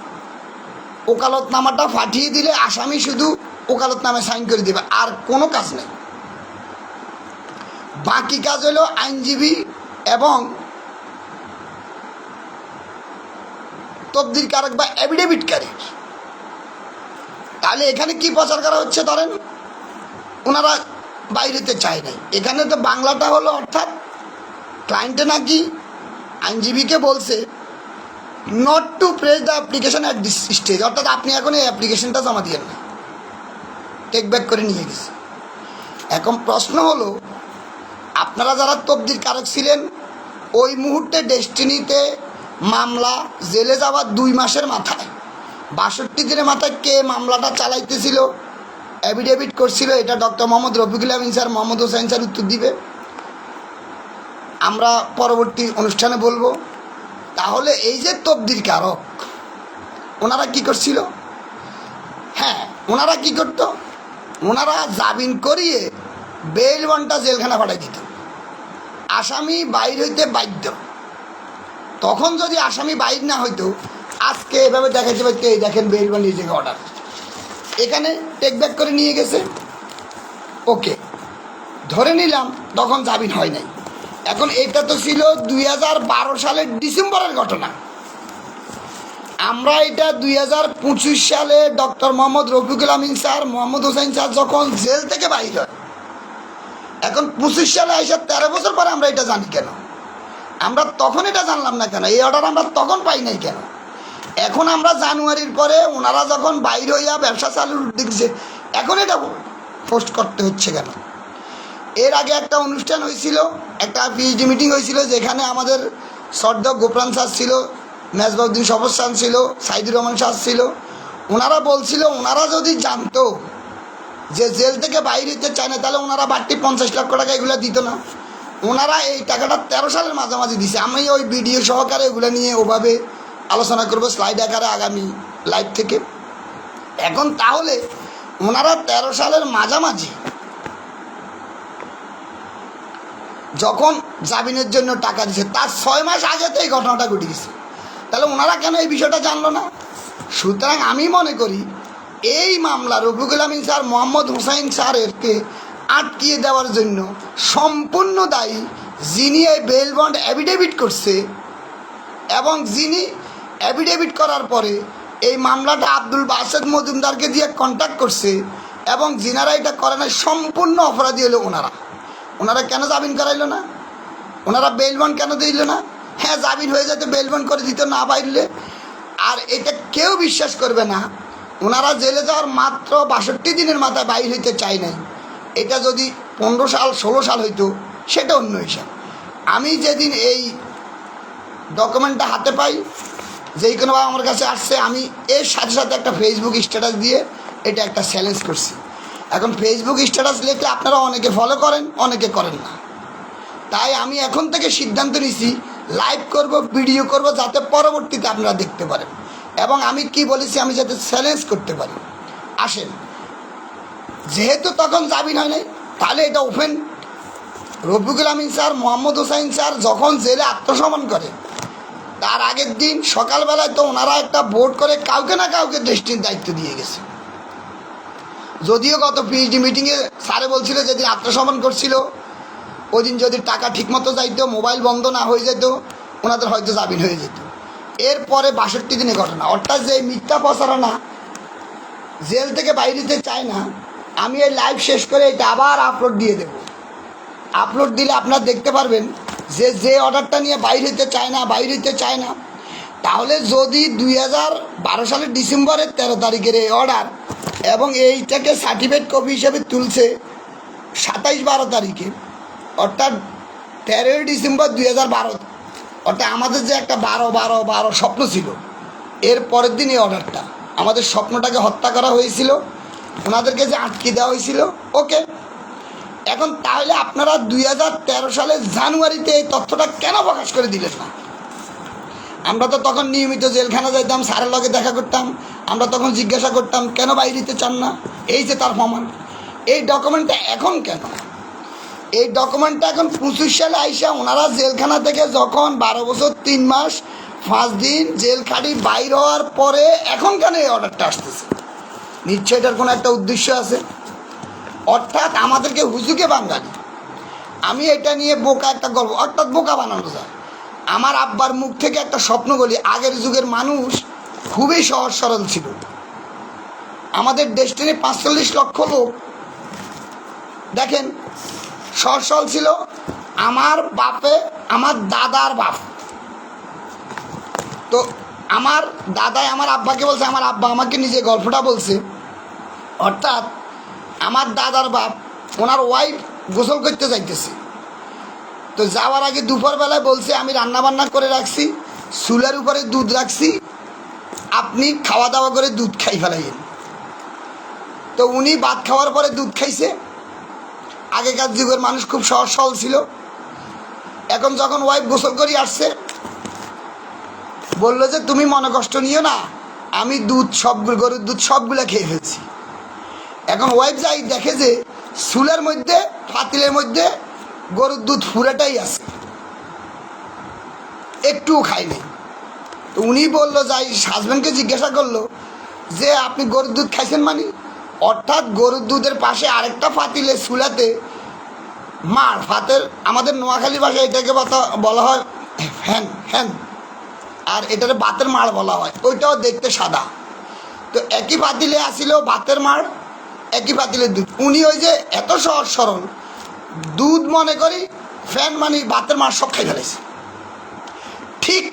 ওকালতনামাটা পাঠিয়ে দিলে আসামি শুধু ওকালতনামে সাইন করে দেবে, আর কোনো কাজ নেই। বাকি কাজ হলো আইনজীবী এবং তবদির কারক বা অ্যাফিডেভিটকারীর। তাহলে এখানে কি প্রচার করা হচ্ছে? ধরেন ওনারা বাইরেতে চায় নাই, এখানে তো বাংলাটা হলো, অর্থাৎ ক্লায়েন্টে নাকি আইনজীবীকে বলছে not to press the application at this stage, অর্থাৎ আপনি এখন এই অ্যাপ্লিকেশনটা জমা দিয়েন না, টেক ব্যাক করে নিয়ে গেছে। এখন প্রশ্ন হলো, আপনারা যারা তবদির কারক ছিলেন, ওই মুহূর্তে ডেস্টিনিতে মামলা জেলে যাওয়ার 2 মাসের মাথায়, 62 দিনের মাথায় কে মামলাটা চালাইতেছিল, অ্যাফিডেভিট করছিল, এটা doctor Mohammad Rafiqul Amin sir, Mohammad Hossain sir উত্তর দিবে, আমরা পরবর্তী অনুষ্ঠানে বলবো। তাহলে এই যে তবদির কারক, ওনারা কি করছিল? হ্যাঁ, ওনারা কি করত? ওনারা জামিন করিয়ে বেল বন্ডটা জেলখানা পাঠাই দিত, আসামি বাইর হইতে বাধ্য। তখন যদি আসামি বাইর না হইতো, আজকে এভাবে দেখাইতে পারতো, এই দেখেন বেল বন্ড নিজেকে অর্ডার, এখানে টেক ব্যাক করে নিয়ে গেছে, ওকে ধরে নিলাম, তখন জামিন হয় নাই। এখন এটা তো ছিল 2012 সালের ডিসেম্বরের ঘটনা। আমরা এটা 2025 সালে doctor Mohammad Rafiqul Amin sir, Mohammad Hossain sir যখন জেল থেকে বাইর হয়, এখন 25 সালে এসে 13 বছর পরে আমরা এটা জানি কেন? আমরা তখন এটা জানলাম না কেন? এই অর্ডার আমরা তখন পাই নাই কেন? এখন আমরা জানুয়ারির পরে ওনারা যখন বাইর হইয়া ব্যবসা চালুর উদ্যোগ, এখন এটা পোস্ট করতে হচ্ছে কেন? এর আগে একটা অনুষ্ঠান হয়েছিল, একটা পিএইচডি মিটিং হয়েছিল, যেখানে আমাদের শ্রদ্ধা গোপ্রাণ স্যার ছিল, মেজবাউদ্দিন শফর স্যার ছিল, সাইদুর রহমান স্যার ছিল। ওনারা বলছিল, ওনারা যদি জানতো যে জেল থেকে বাইরে হতে চায় না, তাহলে ওনারা বাড়তি 50 লক্ষ টাকা এগুলো দিত না। ওনারা এই টাকাটা 13 সালের মাঝামাঝি দিছে। আমি ওই ভিডিও সহকারে এগুলো নিয়ে ওভাবে আলোচনা করবো স্লাইড আকারে আগামী লাইভ থেকে। এখন তাহলে ওনারা 13 সালের মাঝামাঝি যখন জামিনের জন্য টাকা দিছে, তার 6 মাস আগে তো এই ঘটনাটা ঘটে গেছে, তাহলে ওনারা কেন এই বিষয়টা জানলো না? সুতরাং আমি মনে করি এই মামলা রফিকুল আমিন স্যার, মোহাম্মদ হোসেন স্যারকে আটকিয়ে দেওয়ার জন্য সম্পূর্ণ দায়ী যিনি এই বেল বন্ড অ্যাফিডেভিট করছে এবং যিনি অ্যাফিডেভিট করার পরে এই মামলাটা আব্দুল বাসেদ মজুমদারকে দিয়ে কন্ট্যাক্ট করছে এবং যিনারা এটা করে না সম্পূর্ণ অপরাধী হলো ওনারা কেন জামিন করাইলো না? ওনারা বেল বন্ড কেন দিল না? হ্যাঁ, জামিন হয়ে যেত, বেল বন্ড করে দিত না বাইরলে। আর এটা কেউ বিশ্বাস করবে না, ওনারা জেলে যাওয়ার মাত্র ৬২ দিনের মাথায় বাইর হইতে চায় নাই। এটা যদি ১৫ সাল ১৬ সাল হইতো সেটা অন্য হিসাব। আমি যেদিন এই ডকুমেন্টটা হাতে পাই, যেই কোনোভাবে আমার কাছে আসছে, আমি এর সাথে সাথে একটা ফেসবুক স্ট্যাটাস দিয়ে এটা একটা চ্যালেঞ্জ করছি। এখন ফেসবুক স্ট্যাটাস লিখলে আপনারা অনেকে ফলো করেন, অনেকে করেন না। তাই আমি এখন থেকে সিদ্ধান্ত নিছি লাইভ করব, ভিডিও করব, যাতে পরবর্তীতে আপনারা দেখতে পারেন এবং আমি কি বলেছি আমি যাতে চ্যালেঞ্জ করতে পারি। আসেন, যেহেতু তখন জামিন হয় নাই, তাহলে এটা open. Rafiqul Amin sir, Mohammad Hossain sir যখন জেলে আত্মসমর্পণ করে, তার আগের দিন সকালবেলায় তো ওনারা একটা বোর্ড করে কাউকে না কাউকে দেশটির দায়িত্ব দিয়ে গেছে। যদিও গত পিএইচডি মিটিংয়ে স্যারে বলছিল যেদিন আত্মসমর্পণ করছিল ওই দিন যদি টাকা ঠিকমতো যাইতো, মোবাইল বন্ধ না হয়ে যেত, ওনাদের হয়তো জামিন হয়ে যেত। এরপরে ৬২ দিনে ঘটনা, অর্থাৎ যে মিথ্যা প্রচারণা জেল থেকে বাইরেতে চায় না, আমি এই লাইভ শেষ করে এটা আবার আপলোড দিয়ে দেব। আপলোড দিলে আপনারা দেখতে পারবেন যে অর্ডারটা নিয়ে বাইর হইতে চায় না, তাহলে যদি ২০১২ সালের ডিসেম্বরের ১৩ তারিখের এই অর্ডার এবং এইটাকে সার্টিফিকেট কপি হিসেবে তুলছে ২৭-১২ তারিখে, অর্থাৎ ১৩ই ডিসেম্বর ২০১২, অর্থাৎ আমাদের যে একটা ১২-১২-১২ স্বপ্ন ছিল, এর পরের দিন এই অর্ডারটা, আমাদের স্বপ্নটাকে হত্যা করা হয়েছিল, ওনাদেরকে যে আটকে দেওয়া হয়েছিল। ওকে, এখন তাহলে আপনারা ২০১৩ সালের জানুয়ারিতে এই তথ্যটা কেন প্রকাশ করে দিলেন না? আমরা তো তখন নিয়মিত জেলখানা যাইতাম, স্যারের লগে দেখা করতাম, আমরা তখন জিজ্ঞাসা করতাম কেন বাইরে দিতে চান না? এই যে তার প্রমাণ, এই ডকুমেন্টটা এখন কেন? এই ডকুমেন্টটা এখন ২৫ সালে আইসা ওনারা জেলখানা থেকে যখন ১২ বছর ৩ মাস ৫ দিন জেল খাটি বাইর হওয়ার পরে এখন কেন এই অর্ডারটা আসতেছে? নিশ্চয় এটার কোনো একটা উদ্দেশ্য আছে। অর্থাৎ আমাদেরকে হুজুকে বাঙালি, আমি এটা নিয়ে বোকা একটা গল্প, অর্থাৎ বোকা বানানো যায়। আমার আব্বার মুখ থেকে একটা স্বপ্ন বলি, আগের যুগের মানুষ খুবই সহজ সরল ছিল। আমাদের দেশটিতে ৪৫ লক্ষ লোক দেখেন সহজ সরল ছিল। আমার দাদার বাপ, তো আমার দাদাই আমার আব্বাকে বলছে, আমার আব্বা আমাকে নিজে গল্পটা বলছে। অর্থাৎ আমার দাদার বাপ, ওনার ওয়াইফ গোসল করতে যাইতেছে, তো যাওয়ার আগে দুপুরবেলায় বলছে আমি রান্নাবান্না করে রাখছি, চুলার উপরে দুধ রাখছি, আপনি খাওয়া দাওয়া করে দুধ খাই ফেলাইন। তো উনি ভাত খাওয়ার পরে দুধ খাইছে। আগেকার যুগের মানুষ খুব সহজ সরল ছিল। এখন যখন ওয়াইফ গোসল করে আসছে, বললো যে তুমি মনে কষ্ট নিও না, আমি গরুর দুধ সবগুলো খেয়ে ফেলছি। এখন ওয়াইফ যাই দেখে যে চুলার মধ্যে, পাতিলের মধ্যে গরুর দুধ পুরাটাই আছে, একটুও খায়নি। তো উনি বললো, যাই হাজব্যান্ডকে জিজ্ঞাসা করলো যে আপনি গরুর দুধ খাইছেন মানে? অর্থাৎ গরুর দুধের পাশে আরেকটা পাতিলে চুলাতে মার ভাতের, আমাদের নোয়াখালী ভাষায় এটাকে বলা হয় ফ্যান, আর এটাকে ভাতের মাড় বলা হয়, ওইটাও দেখতে সাদা। তো একই পাতিলে আসিল ভাতের মাড়, একই পাতিলে দুধ। উনি ওই যে এত সহজ সরল, দুধ মনে করি, ফ্যান মানে ভাতের মাড় সব খাই ফেলেছে। ঠিক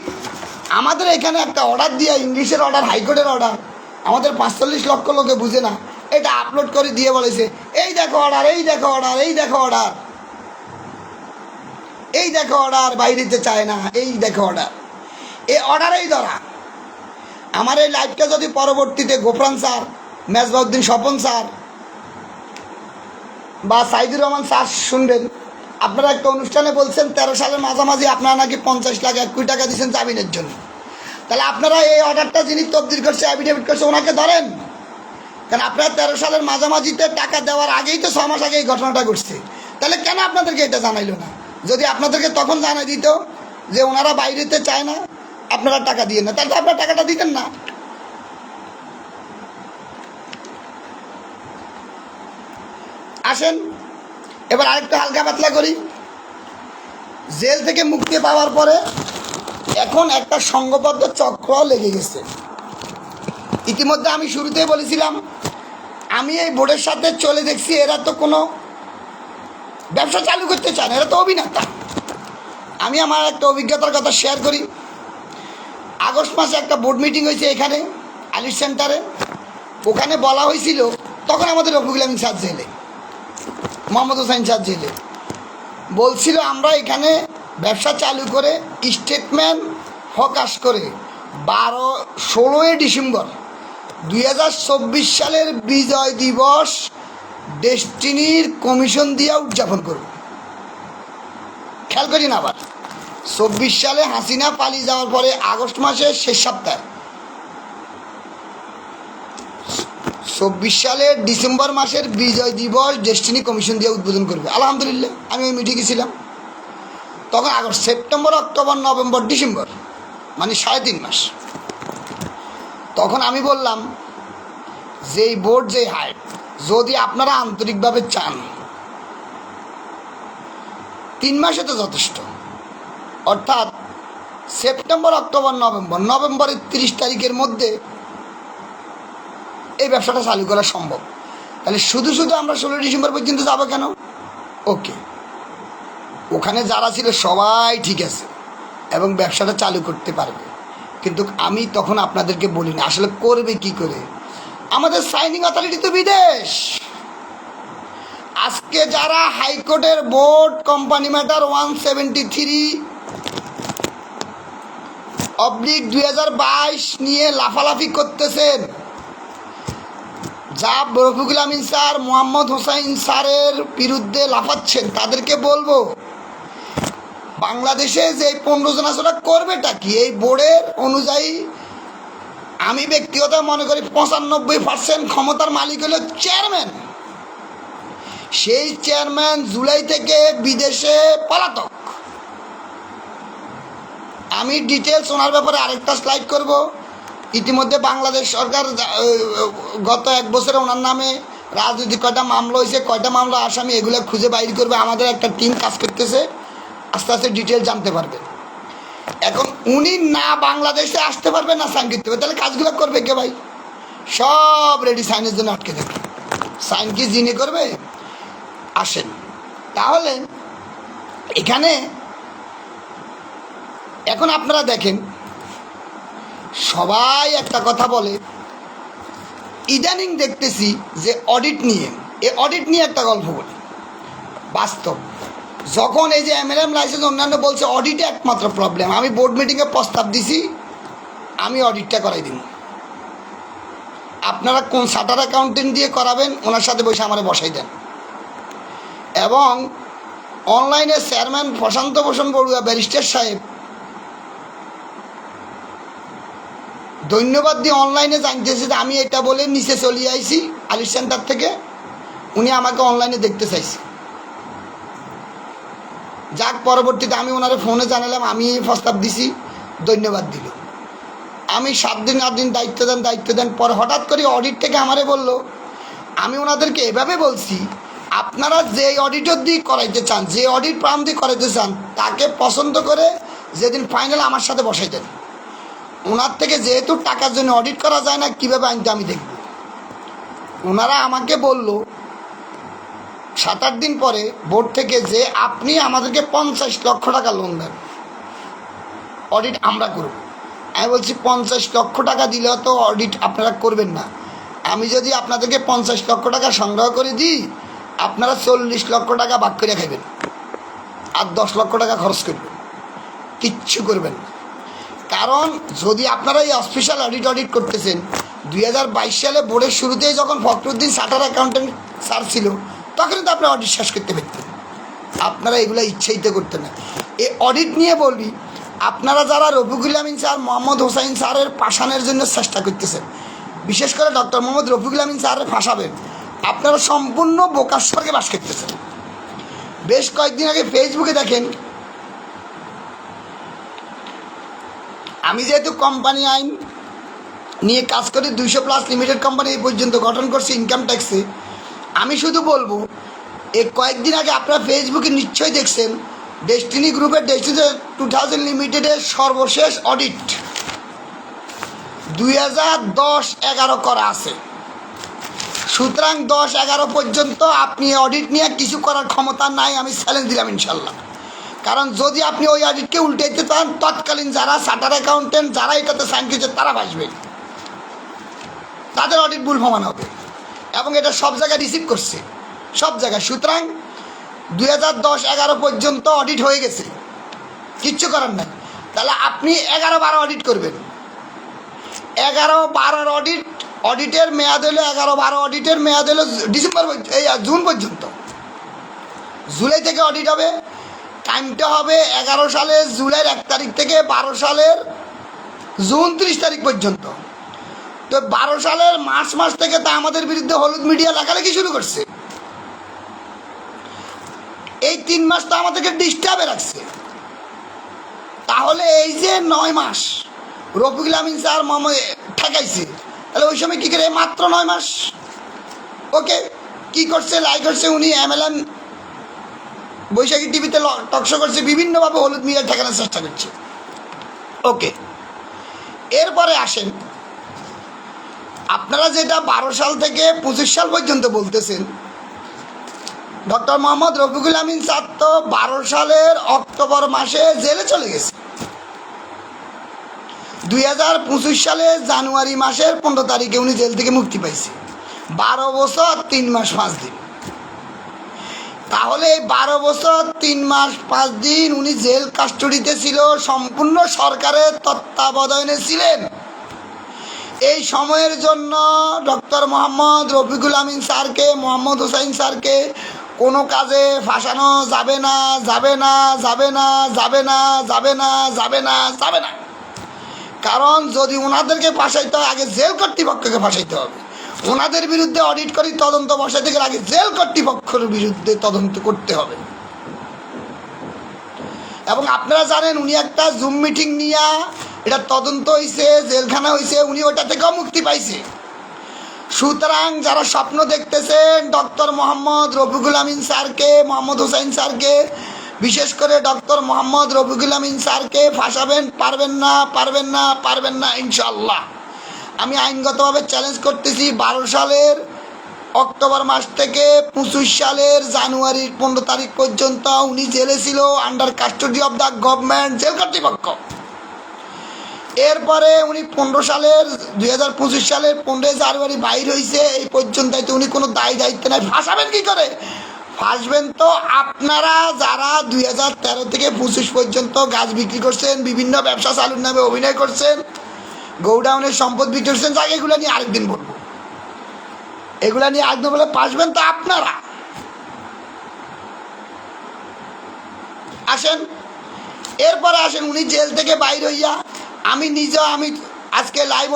আমাদের এখানে একটা অর্ডার দিয়ে, ইংলিশের অর্ডার, হাইকোর্টের অর্ডার, আমাদের ৪৫ লক্ষ লোকে বুঝে না, এটা আপলোড করে দিয়ে বলেছে এই দেখো অর্ডার, এই দেখো অর্ডার, এই দেখো অর্ডার, এই দেখো অর্ডার, বাইরেতে চায় না, এই দেখো অর্ডার। এই অর্ডারেই ধরা। আমার এই লাইভটা যদি পরবর্তীতে গোফরান স্যার, মেজবাউদ্দিন স্বপন স্যার বা সাইদুর রহমান স্যার শুনবেন, আপনারা একটা অনুষ্ঠানে বলছেন ১৩ সালের মাঝামাঝি আপনারা নাকি ৫০ লাখ ১ কোটি টাকা দিয়েছেন জামিনের জন্য। তাহলে আপনারা এই অর্ডারটা যিনি তবদিল করছে, অ্যাফিডেভিট করছে, ওনাকে ধরেন। কারণ আপনারা ১৩ সালের মাঝামাঝিতে টাকা দেওয়ার আগেই তো ৬ মাস আগে এই ঘটনাটা ঘটছে। তাহলে কেন আপনাদেরকে এটা জানাইলো না? যদি আপনাদেরকে তখন জানাই দিত যে ওনারা বাইরেতে চায় না, আপনারা টাকা দিয়ে না, তাহলে আপনারা টাকাটা দিতেন না। আসেন এবার আরেকটা হালকা পাতলা করি। জেল থেকে মুক্তি পাওয়ার পরে এখন একটা সংঘবদ্ধ চক্র লেগে গেছে। ইতিমধ্যে আমি শুরুতেই বলেছিলাম, আমি এই বোর্ডের সাথে চলে দেখছি এরা তো কোনো ব্যবসা চালু করতে চান, এরা তো অভিনেতা। আমি আমার একটা অভিজ্ঞতার কথা শেয়ার করি। আগস্ট মাসে একটা বোর্ড মিটিং হয়েছে এখানে আলিশ সেন্টারে। ওখানে বলা হয়েছিল, তখন আমাদের রফিকুল আমিন স্যার জেলে, মোহাম্মদ হোসাইন স্যার জেলে, বলছিল আমরা এখানে ব্যবসা চালু করে স্টেটমেন্ট প্রকাশ করে 16ই ডিসেম্বর 2024 সালের বিজয় দিবস ডেস্টিনির কমিশন দিয়ে উদযাপন করব। খেয়াল করি না, আবার 24 সালে হাসিনা পালিয়ে যাওয়ার পরে আগস্ট মাসের শেষ সপ্তাহে 24 সালের ডিসেম্বর মাসের বিজয় দিবস ডেস্টিনি কমিশন দিয়ে উদ্বোধন করবে। আলহামদুলিল্লাহ, আমি ওই মিটিংয়ে ছিলাম। তখন August, September, October, November, December, মানে 3.5 মাস। তখন আমি বললাম যে এই বোর্ড যে হায়, যদি আপনারা আন্তরিকভাবে চান 3 মাসে তো যথেষ্ট, অর্থাৎ সেপ্টেম্বর, অক্টোবর, নভেম্বর, নভেম্বরের 30 তারিখের মধ্যে এই ব্যবসাটা চালু করা সম্ভব। তাহলে শুধু শুধু আমরা 16 ডিসেম্বর পর্যন্ত যাবো কেন? ওকে, ওখানে যারা ছিল সবাই ঠিক আছে এবং ব্যবসাটা চালু করতে পারবে, কিন্তু আমি তখন আপনাদেরকে বলি না আসলে করবে কি করে। আমাদের সাইনিং অথরিটি তো বিদেশ। আজকে যারা হাইকোর্টের বোর্ড কোম্পানি ম্যাটার 173/2022 নিয়ে লাফালাফি করতেছেন, যা রফিকুল আমিন স্যার, মোহাম্মদ হোসাইন স্যারের বিরুদ্ধে লাফাচ্ছেন, তাদেরকে বলবো বাংলাদেশে যে 15 জন আছে ওরা করবেটা কি? এই বোর্ডের অনুযায়ী আমি ব্যক্তিগত মনে করি 95% ক্ষমতার মালিক হলো চেয়ারম্যান। সেই চেয়ারম্যান জুলাই থেকে বিদেশে পলাতক। আমি ডিটেলস ওনার ব্যাপারে আরেকটা স্লাইড করব। ইতিমধ্যে বাংলাদেশ সরকার গত 1 বছরে ওনার নামে রাজনৈতিক কয়টা মামলা হয়েছে, কয়টা মামলা আসামি, এগুলো খুঁজে বাইর করবে। আমাদের একটা টিম কাজ করতেছে, আস্তে আস্তে ডিটেল জানতে পারবে। এখন উনি না বাংলাদেশে আসতে পারবে না সাইন করতে হবে, তাহলে কাজগুলো করবে কে ভাই? সব রেডি, সাইনের জন্য আটকে থাকে। সাইন কি জিনে করবে? আসেন তাহলে এখানে এখন আপনারা দেখেন, সবাই একটা কথা বলে, ইদানিং দেখতেছি যে অডিট নিয়ে, এই অডিট নিয়ে একটা গল্প বলি। বাস্তব, যখন এই যে এমএলএম লাইসেন্স অন্যান্য বলছে অডিটে একমাত্র প্রবলেম, আমি বোর্ড মিটিংয়ে প্রস্তাব দিছি আমি অডিটটা করাই দিব। আপনারা কোন চার্টার অ্যাকাউন্টেন্ট দিয়ে করাবেন ওনার সাথে বসে আমার বসাই দেন। এবং অনলাইনে চেয়ারম্যান প্রশান্ত ভূষণ বড়ুয়া ব্যারিস্টার সাহেব ধন্যবাদ দিয়ে অনলাইনে জানতেছে যে আমি এটা বলে নিচে চলে আইছি আলিশ সেন্টার থেকে, উনি আমাকে অনলাইনে দেখতে চাইছে। যাক, পরবর্তীতে আমি ওনারে ফোনে জানালাম আমি প্রস্তাব দিছি, ধন্যবাদ দিল। আমি 7 দিন 8 দিন দায়িত্ব দেন। পরে হঠাৎ করে অডিট থেকে আমারে বলল, আমি ওনাদেরকে এভাবে বলছি আপনারা যে অডিটর দিয়ে করাইতে চান, যে অডিট ফার্ম দিয়ে করাইতে চান, তাকে পছন্দ করে যেদিন ফাইনাল আমার সাথে বসাই দেন। ওনার থেকে যেহেতু টাকার জন্য অডিট করা যায় না, কীভাবে আনতে আমি দেখব। ওনারা আমাকে বলল 7-8 দিন পরে বোর্ড থেকে যে আপনি আমাদেরকে 50 লক্ষ টাকা লোন দেন, অডিট আমরা করব। আমি বলছি 50 লক্ষ টাকা দিলেও তো অডিট আপনারা করবেন না। আমি যদি আপনাদেরকে 50 লক্ষ টাকা সংগ্রহ করে দিই, আপনারা 40 লক্ষ টাকা ভাগ করে খাইবেন আর 10 লক্ষ টাকা খরচ করবেন, কিচ্ছু করবেন না। কারণ যদি আপনারা এই অফিসিয়াল অডিট করতেছেন, 2022 সালে বোর্ডের শুরুতেই যখন ফখরুদ্দিন চার্টার অ্যাকাউন্টেন্ট স্যার ছিল, তখনই তো আপনারা অডিট শেষ করতে পারতেন। আপনারা এগুলো ইচ্ছাইতে করতেন না। এই অডিট নিয়ে বলবি, আপনারা যারা রফিকুল আমিন স্যার, মোহাম্মদ হোসাইন স্যারের পাশানোর জন্য চেষ্টা করতেছেন, বিশেষ করে ডক্টর মোহাম্মদ রফিকুল আমিন স্যারের ফাঁসাবেন, আপনারা সম্পূর্ণ বোকার স্বর্গে বাস করতেছেন। বেশ কয়েকদিন আগে ফেসবুকে দেখেন, আমি যেহেতু কোম্পানি আইন নিয়ে কাজ করি, 200+ লিমিটেড কোম্পানি এই পর্যন্ত গঠন করছি ইনকাম ট্যাক্সে। আমি শুধু বলবো, এই কয়েকদিন আগে আপনারা ফেসবুকে নিশ্চয়ই দেখছেন ডেস্টিনি গ্রুপের ডেস্টিনি 2000 লিমিটেডের সর্বশেষ অডিট 2010-11 করা আছে। সুতরাং 10-11 পর্যন্ত আপনি অডিট নিয়ে কিছু করার ক্ষমতা নাই, আমি চ্যালেঞ্জ দিলাম ইনশাল্লাহ। কারণ যদি আপনি ওই অডিটকে উল্টাইতে চান, তৎকালীন যারা চার্টার অ্যাকাউন্টেন্ট যারা এটাতে সাইন করেছে তারা ভাসবে, তাদের অডিট ভুল প্রমাণ হবে, এবং এটা সব জায়গায় রিসিভ করছে, সব জায়গায়। সুতরাং 2010-11 পর্যন্ত অডিট হয়ে গেছে, কিচ্ছু করার নাই। তাহলে আপনি 11-12 অডিট করবেন। 11-12 অডিটের মেয়াদ হলো 11-12 অডিটের মেয়াদ হলো ডিসেম্বর, এই জুন পর্যন্ত। জুলাই থেকে অডিট হবে। টাইমটা হবে 11 সালের জুলাইয়ের 1 তারিখ থেকে 12 সালের জুন 30 তারিখ পর্যন্ত। তো 12 সালের মার্চ মাস থেকে তা আমাদের বিরুদ্ধে হলুদ মিডিয়া লেখালেখি শুরু করছে। এই 3 মাস তো আমাদেরকে ডিস্টার্বে রাখছে। তাহলে এই যে 9 মাস রফিকুল আমিন স্যার ঠেকাইছে, তাহলে ওই সময় কী করে? মাত্র 9 মাস। ওকে, কী করছে? লাইক করছে উনি, MLN বৈশাখী টিভিতে টকশো করছে, বিভিন্নভাবে হলুদ মিডিয়া ঠেকানোর চেষ্টা করছে। ওকে, এরপরে আসেন, আপনারা যেটা 12 সাল থেকে 25 সাল পর্যন্ত বলতেছেন, ডক্টর মোহাম্মদ রফিকুল আমিন স্যার তো 12 সালের অক্টোবর মাসে জেলে চলে গেছে। 2025 সালের জানুয়ারি মাসের 15 তারিখে উনি জেল থেকে মুক্তি পাইছে। 12 বছর 3 মাস 5 দিন। তাহলে 12 বছর 3 মাস 5 দিন উনি জেল কাস্টডিতে ছিল, সম্পূর্ণ সরকারের তত্ত্বাবধানে ছিলেন। এই সময়ের জন্য ডক্টর মোহাম্মদ রফিকুল আমিন স্যারকে, মোহাম্মদ হোসাইন স্যারকে কোনো কাজে ফাঁসানো যাবে না, যাবে না, যাবে না, যাবে না, যাবে না, যাবে না, যাবে না। কারণ যদি ওনাদেরকে ফাঁসাইতে হয়, আগে জেল কর্তৃপক্ষকে ফাঁসাইতে হবে। ওনাদের বিরুদ্ধে অডিট করি তদন্ত বসাইতে গেলে আগে জেল কর্তৃপক্ষের বিরুদ্ধে তদন্ত করতে হবে। এবং আপনারা জানেন উনি একটা জুম মিটিং নিয়ে এটা তদন্ত হয়েছে, জেলখানা হয়েছে, উনি ওটা থেকেও মুক্তি পাইছে। সুতরাং যারা স্বপ্ন দেখতেছেন ডক্টর মোহাম্মদ রফিকুল আমিন স্যারকে, মোহাম্মদ হোসাইন স্যারকে, বিশেষ করে ডক্টর মোহাম্মদ রফিকুল আমিন স্যারকে ফাঁসাবেন, পারবেন না, পারবেন না, পারবেন না ইনশাআল্লাহ। আমি আইনগতভাবে চ্যালেঞ্জ করতেছি। 12 সালের অক্টোবর মাস থেকে 25 সালের জানুয়ারির 15 তারিখ পর্যন্ত উনি জেলে ছিল, under custody of the government, জেল কর্তৃপক্ষ। এরপরে উনি 2025 সালের 15 জানুয়ারি বাইর হয়েছে, এই পর্যন্ত তো উনি কোনো দায়িত্ব নাই। ফাঁসাবেন কী করে? ফাঁসবেন তো আপনারা যারা 2013 থেকে 25 পর্যন্ত গাছ বিক্রি করছেন, বিভিন্ন ব্যবসা চালুর নামে অভিনয় করছেন, গোডাউনের সম্পদ বিক্রি করছেন, যাকে এগুলো নিয়ে আরেকদিন বলবো। এগুলা নিয়ে আরেকদিন বলে ফাঁসবেন তো আপনারা। আসেন, এরপরে আসেন উনি জেল থেকে বাইর হইয়া, আমি আজকে লাইভ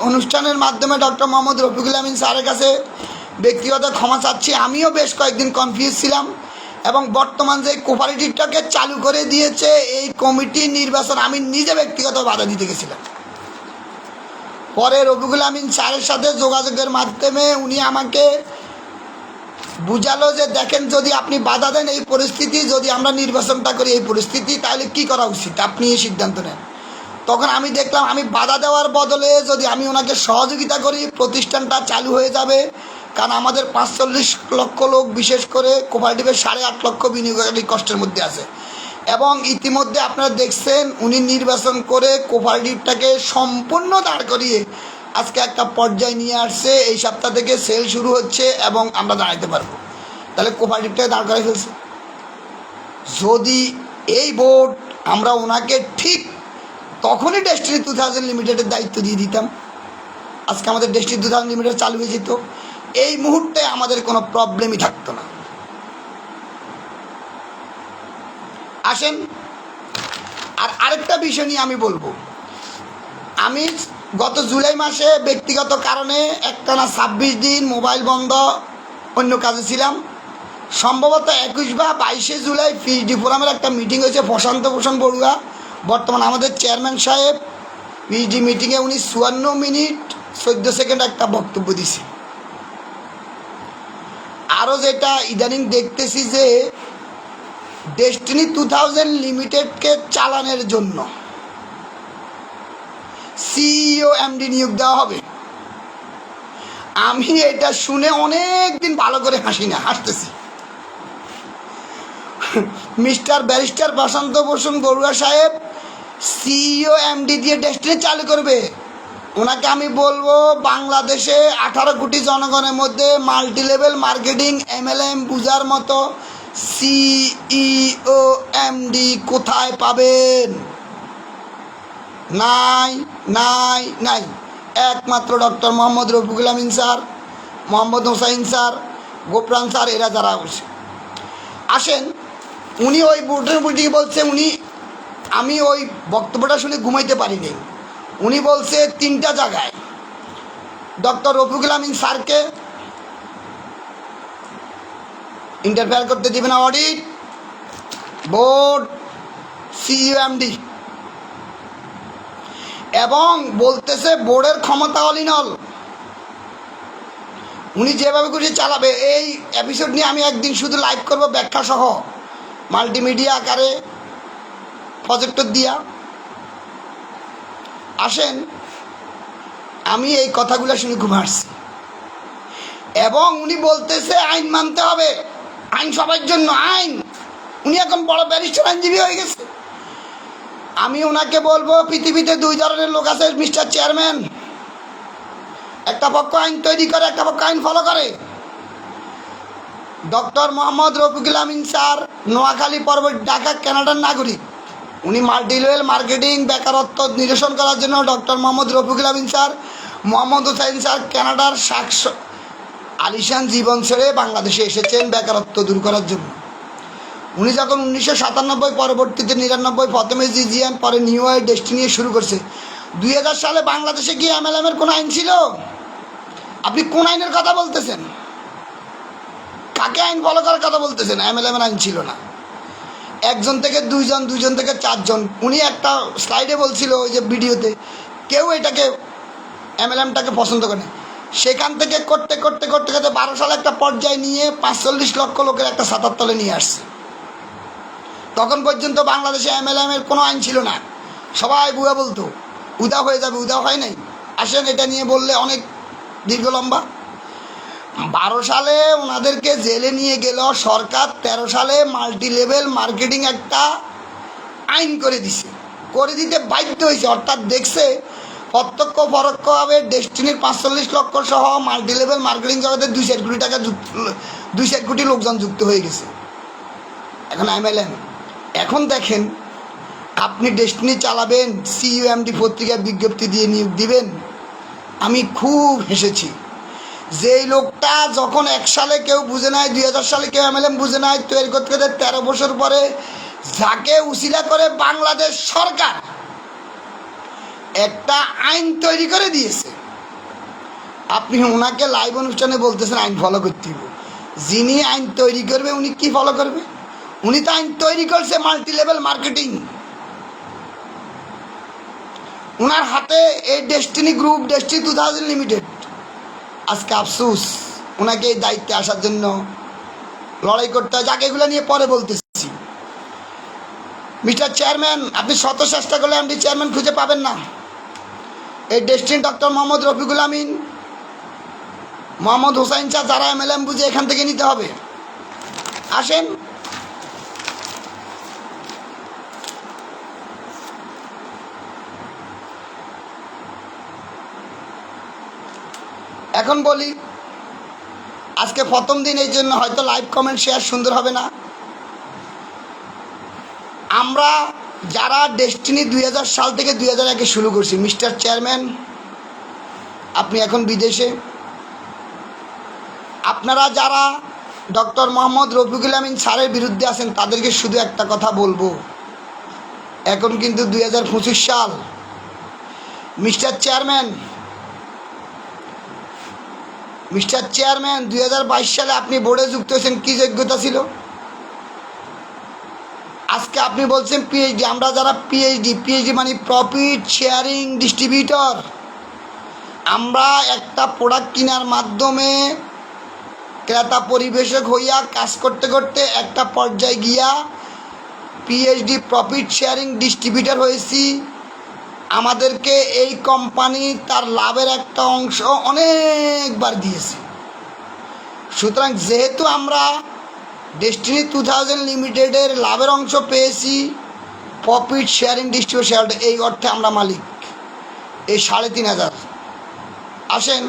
অনুষ্ঠানের মাধ্যমে ডক্টর মোহাম্মদ রফিকুল আমিন স্যারের কাছে ব্যক্তিগত ক্ষমা চাচ্ছি। আমিও বেশ কয়েকদিন কনফিউজ ছিলাম, এবং বর্তমান যে কোঅপারেটিভটাকে চালু করে দিয়েছে এই কমিটি নির্বাচন, আমি নিজে ব্যক্তিগত বাধা দিতে গেছিলাম। পরে রফিকুল আমিন স্যারের সাথে যোগাযোগের মাধ্যমে উনি আমাকে বুঝালো যে দেখেন, যদি আপনি বাধা দেন এই পরিস্থিতি, যদি আমরা নির্বাচনটা করি এই পরিস্থিতি, তাহলে কি করা উচিত, আপনি এই সিদ্ধান্ত নেন। তখন আমি দেখলাম আমি বাধা দেওয়ার বদলে যদি আমি ওনাকে সহযোগিতা করি, প্রতিষ্ঠানটা চালু হয়ে যাবে। কারণ আমাদের 45 লক্ষ লোক, বিশেষ করে কোঅপারেটিভের 8.5 লক্ষ বিনিয়োগকারী কষ্টের মধ্যে আছে। এবং ইতিমধ্যে আপনারা দেখছেন উনি নির্বাচন করে কোঅপারেটিভটাকে সম্পূর্ণ দাঁড় করিয়ে আজকে একটা পর্যায়ে নিয়ে আসছে। এই সপ্তাহ থেকে সেল শুরু হচ্ছে এবং আমরা দাঁড়াইতে পারবো। তাহলে কোঅপারেটিভটাকে দাঁড় করাই ফেলছে। যদি এই বোর্ড আমরা ওনাকে ঠিক তখনই ডেস্টিনি 2000 লিমিটেডের দায়িত্ব দিয়ে দিতাম, আজকে আমাদের ডেস্টিনি 2000 লিমিটেড চালু হয়ে যেত, এই মুহূর্তে আমাদের কোনো প্রবলেমই থাকতো না। আসেন, আর আরেকটা বিষয় নিয়ে আমি বলবো। আমি গত জুলাই মাসে ব্যক্তিগত কারণে একটানা 26 দিন মোবাইল বন্ধ, অন্য কাজে ছিলাম। সম্ভবত 21 বা 22 জুলাই পিএইচডি ফোরামের একটা মিটিং হয়েছে, প্রশান্ত ভূষণ বড়ুয়া বর্তমান আমাদের চেয়ারম্যান সাহেব, পিএইচডি মিটিংয়ে উনি 54 মিনিট 14 সেকেন্ড একটা বক্তব্য দিছে। আরও যেটা ইদানিং দেখতেছি যে ডেস্টিনি 2000 লিমিটেডকে চালানোর জন্য সিইও এমডি নিয়োগ দেওয়া হবে। আমি এটা শুনে অনেক দিন ভালো করে হাসতেছি। মিস্টার ব্যারিস্টার প্রশান্ত ভূষণ বড়ুয়া সাহেব সিইও এমডি দিয়ে ডেস্টিনি চালু করবে। ওনাকে আমি বলবো, বাংলাদেশে 18 কোটি জনগণের মধ্যে মাল্টি লেভেল মার্কেটিং এমএলএম বুঝার মতো সিইও এমডি কোথায় পাবেন? নাই নাই নাই, একমাত্র doctor Mohammad Rafiqul Amin sir, Mohammad Hossain sir, Gopran sir, এরা যারা আসেন। উনি ওই বোর্ডের মিটিংয়ে বলছে, আমি ওই বক্তব্যটা শুনে ঘুমাইতে পারিনি। উনি বলছে 3টা জায়গায় ডক্টর রফিকুল আমিন স্যারকে ইন্টারফেয়ার করতে দিবে না অডিট বোর্ড, সিইও এমডি, এবং বলতেছে বোর্ডের ক্ষমতা অলিনল, উনি যেভাবে খুশি চালাবে। এই এপিসোড নিয়ে আমি একদিন শুধু লাইভ করব ব্যাখ্যা সহ, মাল্টিমিডিয়া আকারে প্রজেক্টর দিয়া। আসেন, আমি এই কথাগুলো শুনে খুব হাসছি। এবং উনি বলতেছে আইন মানতে হবে, আইন সবার জন্য আইন। উনি এখন বড় ব্যারিস্টার আইনজীবী হয়ে গেছে। আমি ওনাকে বলবো, পৃথিবীতে 2 ধরনের লোক আছে মিস্টার চেয়ারম্যান, একটা পক্ষ আইন তৈরি করে, একটা পক্ষ আইন ফলো করে। ডক্টর মোহাম্মদ রফিকুল আমিন স্যার নোয়াখালী পরবর্তী ঢাকা কানাডার নাগরিক। উনি মাল্টিলেভেল মার্কেটিং বেকারত্ব নিরসন করার জন্য doctor Mohammad Rafiqul Amin sir, Mohammad Hossain sir কানাডার আলিশান জীবন ছেড়ে বাংলাদেশে এসেছেন বেকারত্ব দূর করার জন্য। উনি যখন 1997 পরবর্তীতে 99 প্রথমে জিজিএম, পরে নিউ ওয়াই ডেস্টিনি শুরু করছে। 2000 সালে বাংলাদেশে কি এমএলএম এর কোনো আইন ছিল? আপনি কোন আইনের কথা বলতেছেন? কাকে আইন ফলো করার কথা বলতেছেন? এমএলএম এর আইন ছিল না। 1 থেকে 2 জন, 2 জন থেকে 4 জন। উনি একটা স্লাইডে বলছিল ওই যে ভিডিওতে, কেউ এটাকে এমএলএমটাকে পছন্দ করে। সেখান থেকে করতে করতে করতে করতে 12 সালে একটা পর্যায়ে নিয়ে 45 লক্ষ লোকের একটা ছাতার তলে নিয়ে আসছে। তখন পর্যন্ত বাংলাদেশে এমএলএম এর কোনো আইন ছিল না। সবাই বুয়া বলতো উদা হয়ে যাবে, উদা হয় নাই। আসেন, এটা নিয়ে বললে অনেক দীর্ঘ লম্বা। 12 সালে ওনাদেরকে জেলে নিয়ে গেল সরকার। 13 সালে মাল্টি লেভেল মার্কেটিং একটা আইন করে দিতে বাধ্য হয়েছে। অর্থাৎ দেখছে প্রত্যক্ষ পরোক্ষভাবে ডেস্টিনির 45 লক্ষ সহ মাল্টি লেভেল মার্কেটিং জগতে 200 কোটি টাকা 200 কোটি লোকজন যুক্ত হয়ে গেছে। এখন এমএলএম, এখন দেখেন, আপনি ডেস্টিনি চালাবেন, সিইও এমডি পত্রিকায় বিজ্ঞপ্তি দিয়ে নিয়োগ দিবেন। আমি খুব হেসেছি। যেই লোকটা যখন 1 সালে কেউ বুঝে নাই, 2000 সালে কেউ এমএলএম বুঝে নাই, তৈরি করতে 13 বছর পরে যাকে উসিলা করে বাংলাদেশ সরকার একটা আইন তৈরি করে দিয়েছে, আপনি ওনাকে লাইভ অনুষ্ঠানে বলতেছেন আইন ফলো করতে হবে। যিনি আইন তৈরি করবে উনি কি ফলো করবে? উনি তো আইন তৈরি করছে মাল্টি লেভেল মার্কেটিং। ওনার হাতে এই ডেস্টিনি গ্রুপ, ডেস্টিনি 2000 লিমিটেড। আজকে আফসোস, ওনাকে এই দায়িত্বে আসার জন্য লড়াই করতে হয়। যাকে এগুলো নিয়ে পরে বলতেছি। মিস্টার চেয়ারম্যান, আপনি শত চেষ্টা করলে এমডি চেয়ারম্যান খুঁজে পাবেন না। এই ডেস্টিনি ডক্টর মোহাম্মদ রফিকুল আমিন, মোহাম্মদ হোসাইন শাহ, যারা এমএলএম বুঝে এখান থেকে নিতে হবে। আসেন, এখন বলি, আজকে প্রথম দিন, এই জন্য হয়তো লাইভ কমেন্ট শেয়ার সুন্দর হবে না। আমরা যারা ডেস্টিনি 2000 সাল থেকে 2001-এ শুরু করছি, মিস্টার চেয়ারম্যান আপনি এখন বিদেশে, আপনারা যারা ডক্টর মোহাম্মদ রফিকুল আমিন স্যারের বিরুদ্ধে আছেন, তাদেরকে শুধু একটা কথা বলবো, এখন কিন্তু 2025 সাল। মিস্টার চেয়ারম্যান 2022 সালে আপনি বোর্ডে যুক্ত হয়েছেন, কী যোগ্যতা ছিল? আজকে আপনি বলছেন পিএইচডি। আমরা যারা পিএইচডি মানে প্রফিট শেয়ারিং ডিস্ট্রিবিউটর, আমরা একটা প্রোডাক্ট কেনার মাধ্যমে ক্রেতা পরিবেশক হইয়া কাজ করতে করতে একটা পর্যায়ে গিয়া পিএইচডি প্রফিট শেয়ারিং ডিস্ট্রিবিউটর হয়েছি। আমাদেরকে এই কোম্পানি তার লাভের একটা অংশ অনেকবার দিয়েছে। সুতরাং যেহেতু আমরা ডেস্টিনি 2000 লিমিটেডের লাভের অংশ পেয়েছি, প্রফিট শেয়ারিং ডিস্ট্রিবিউশন, এই অর্থে আমরা মালিক। এই 3500 আসেন,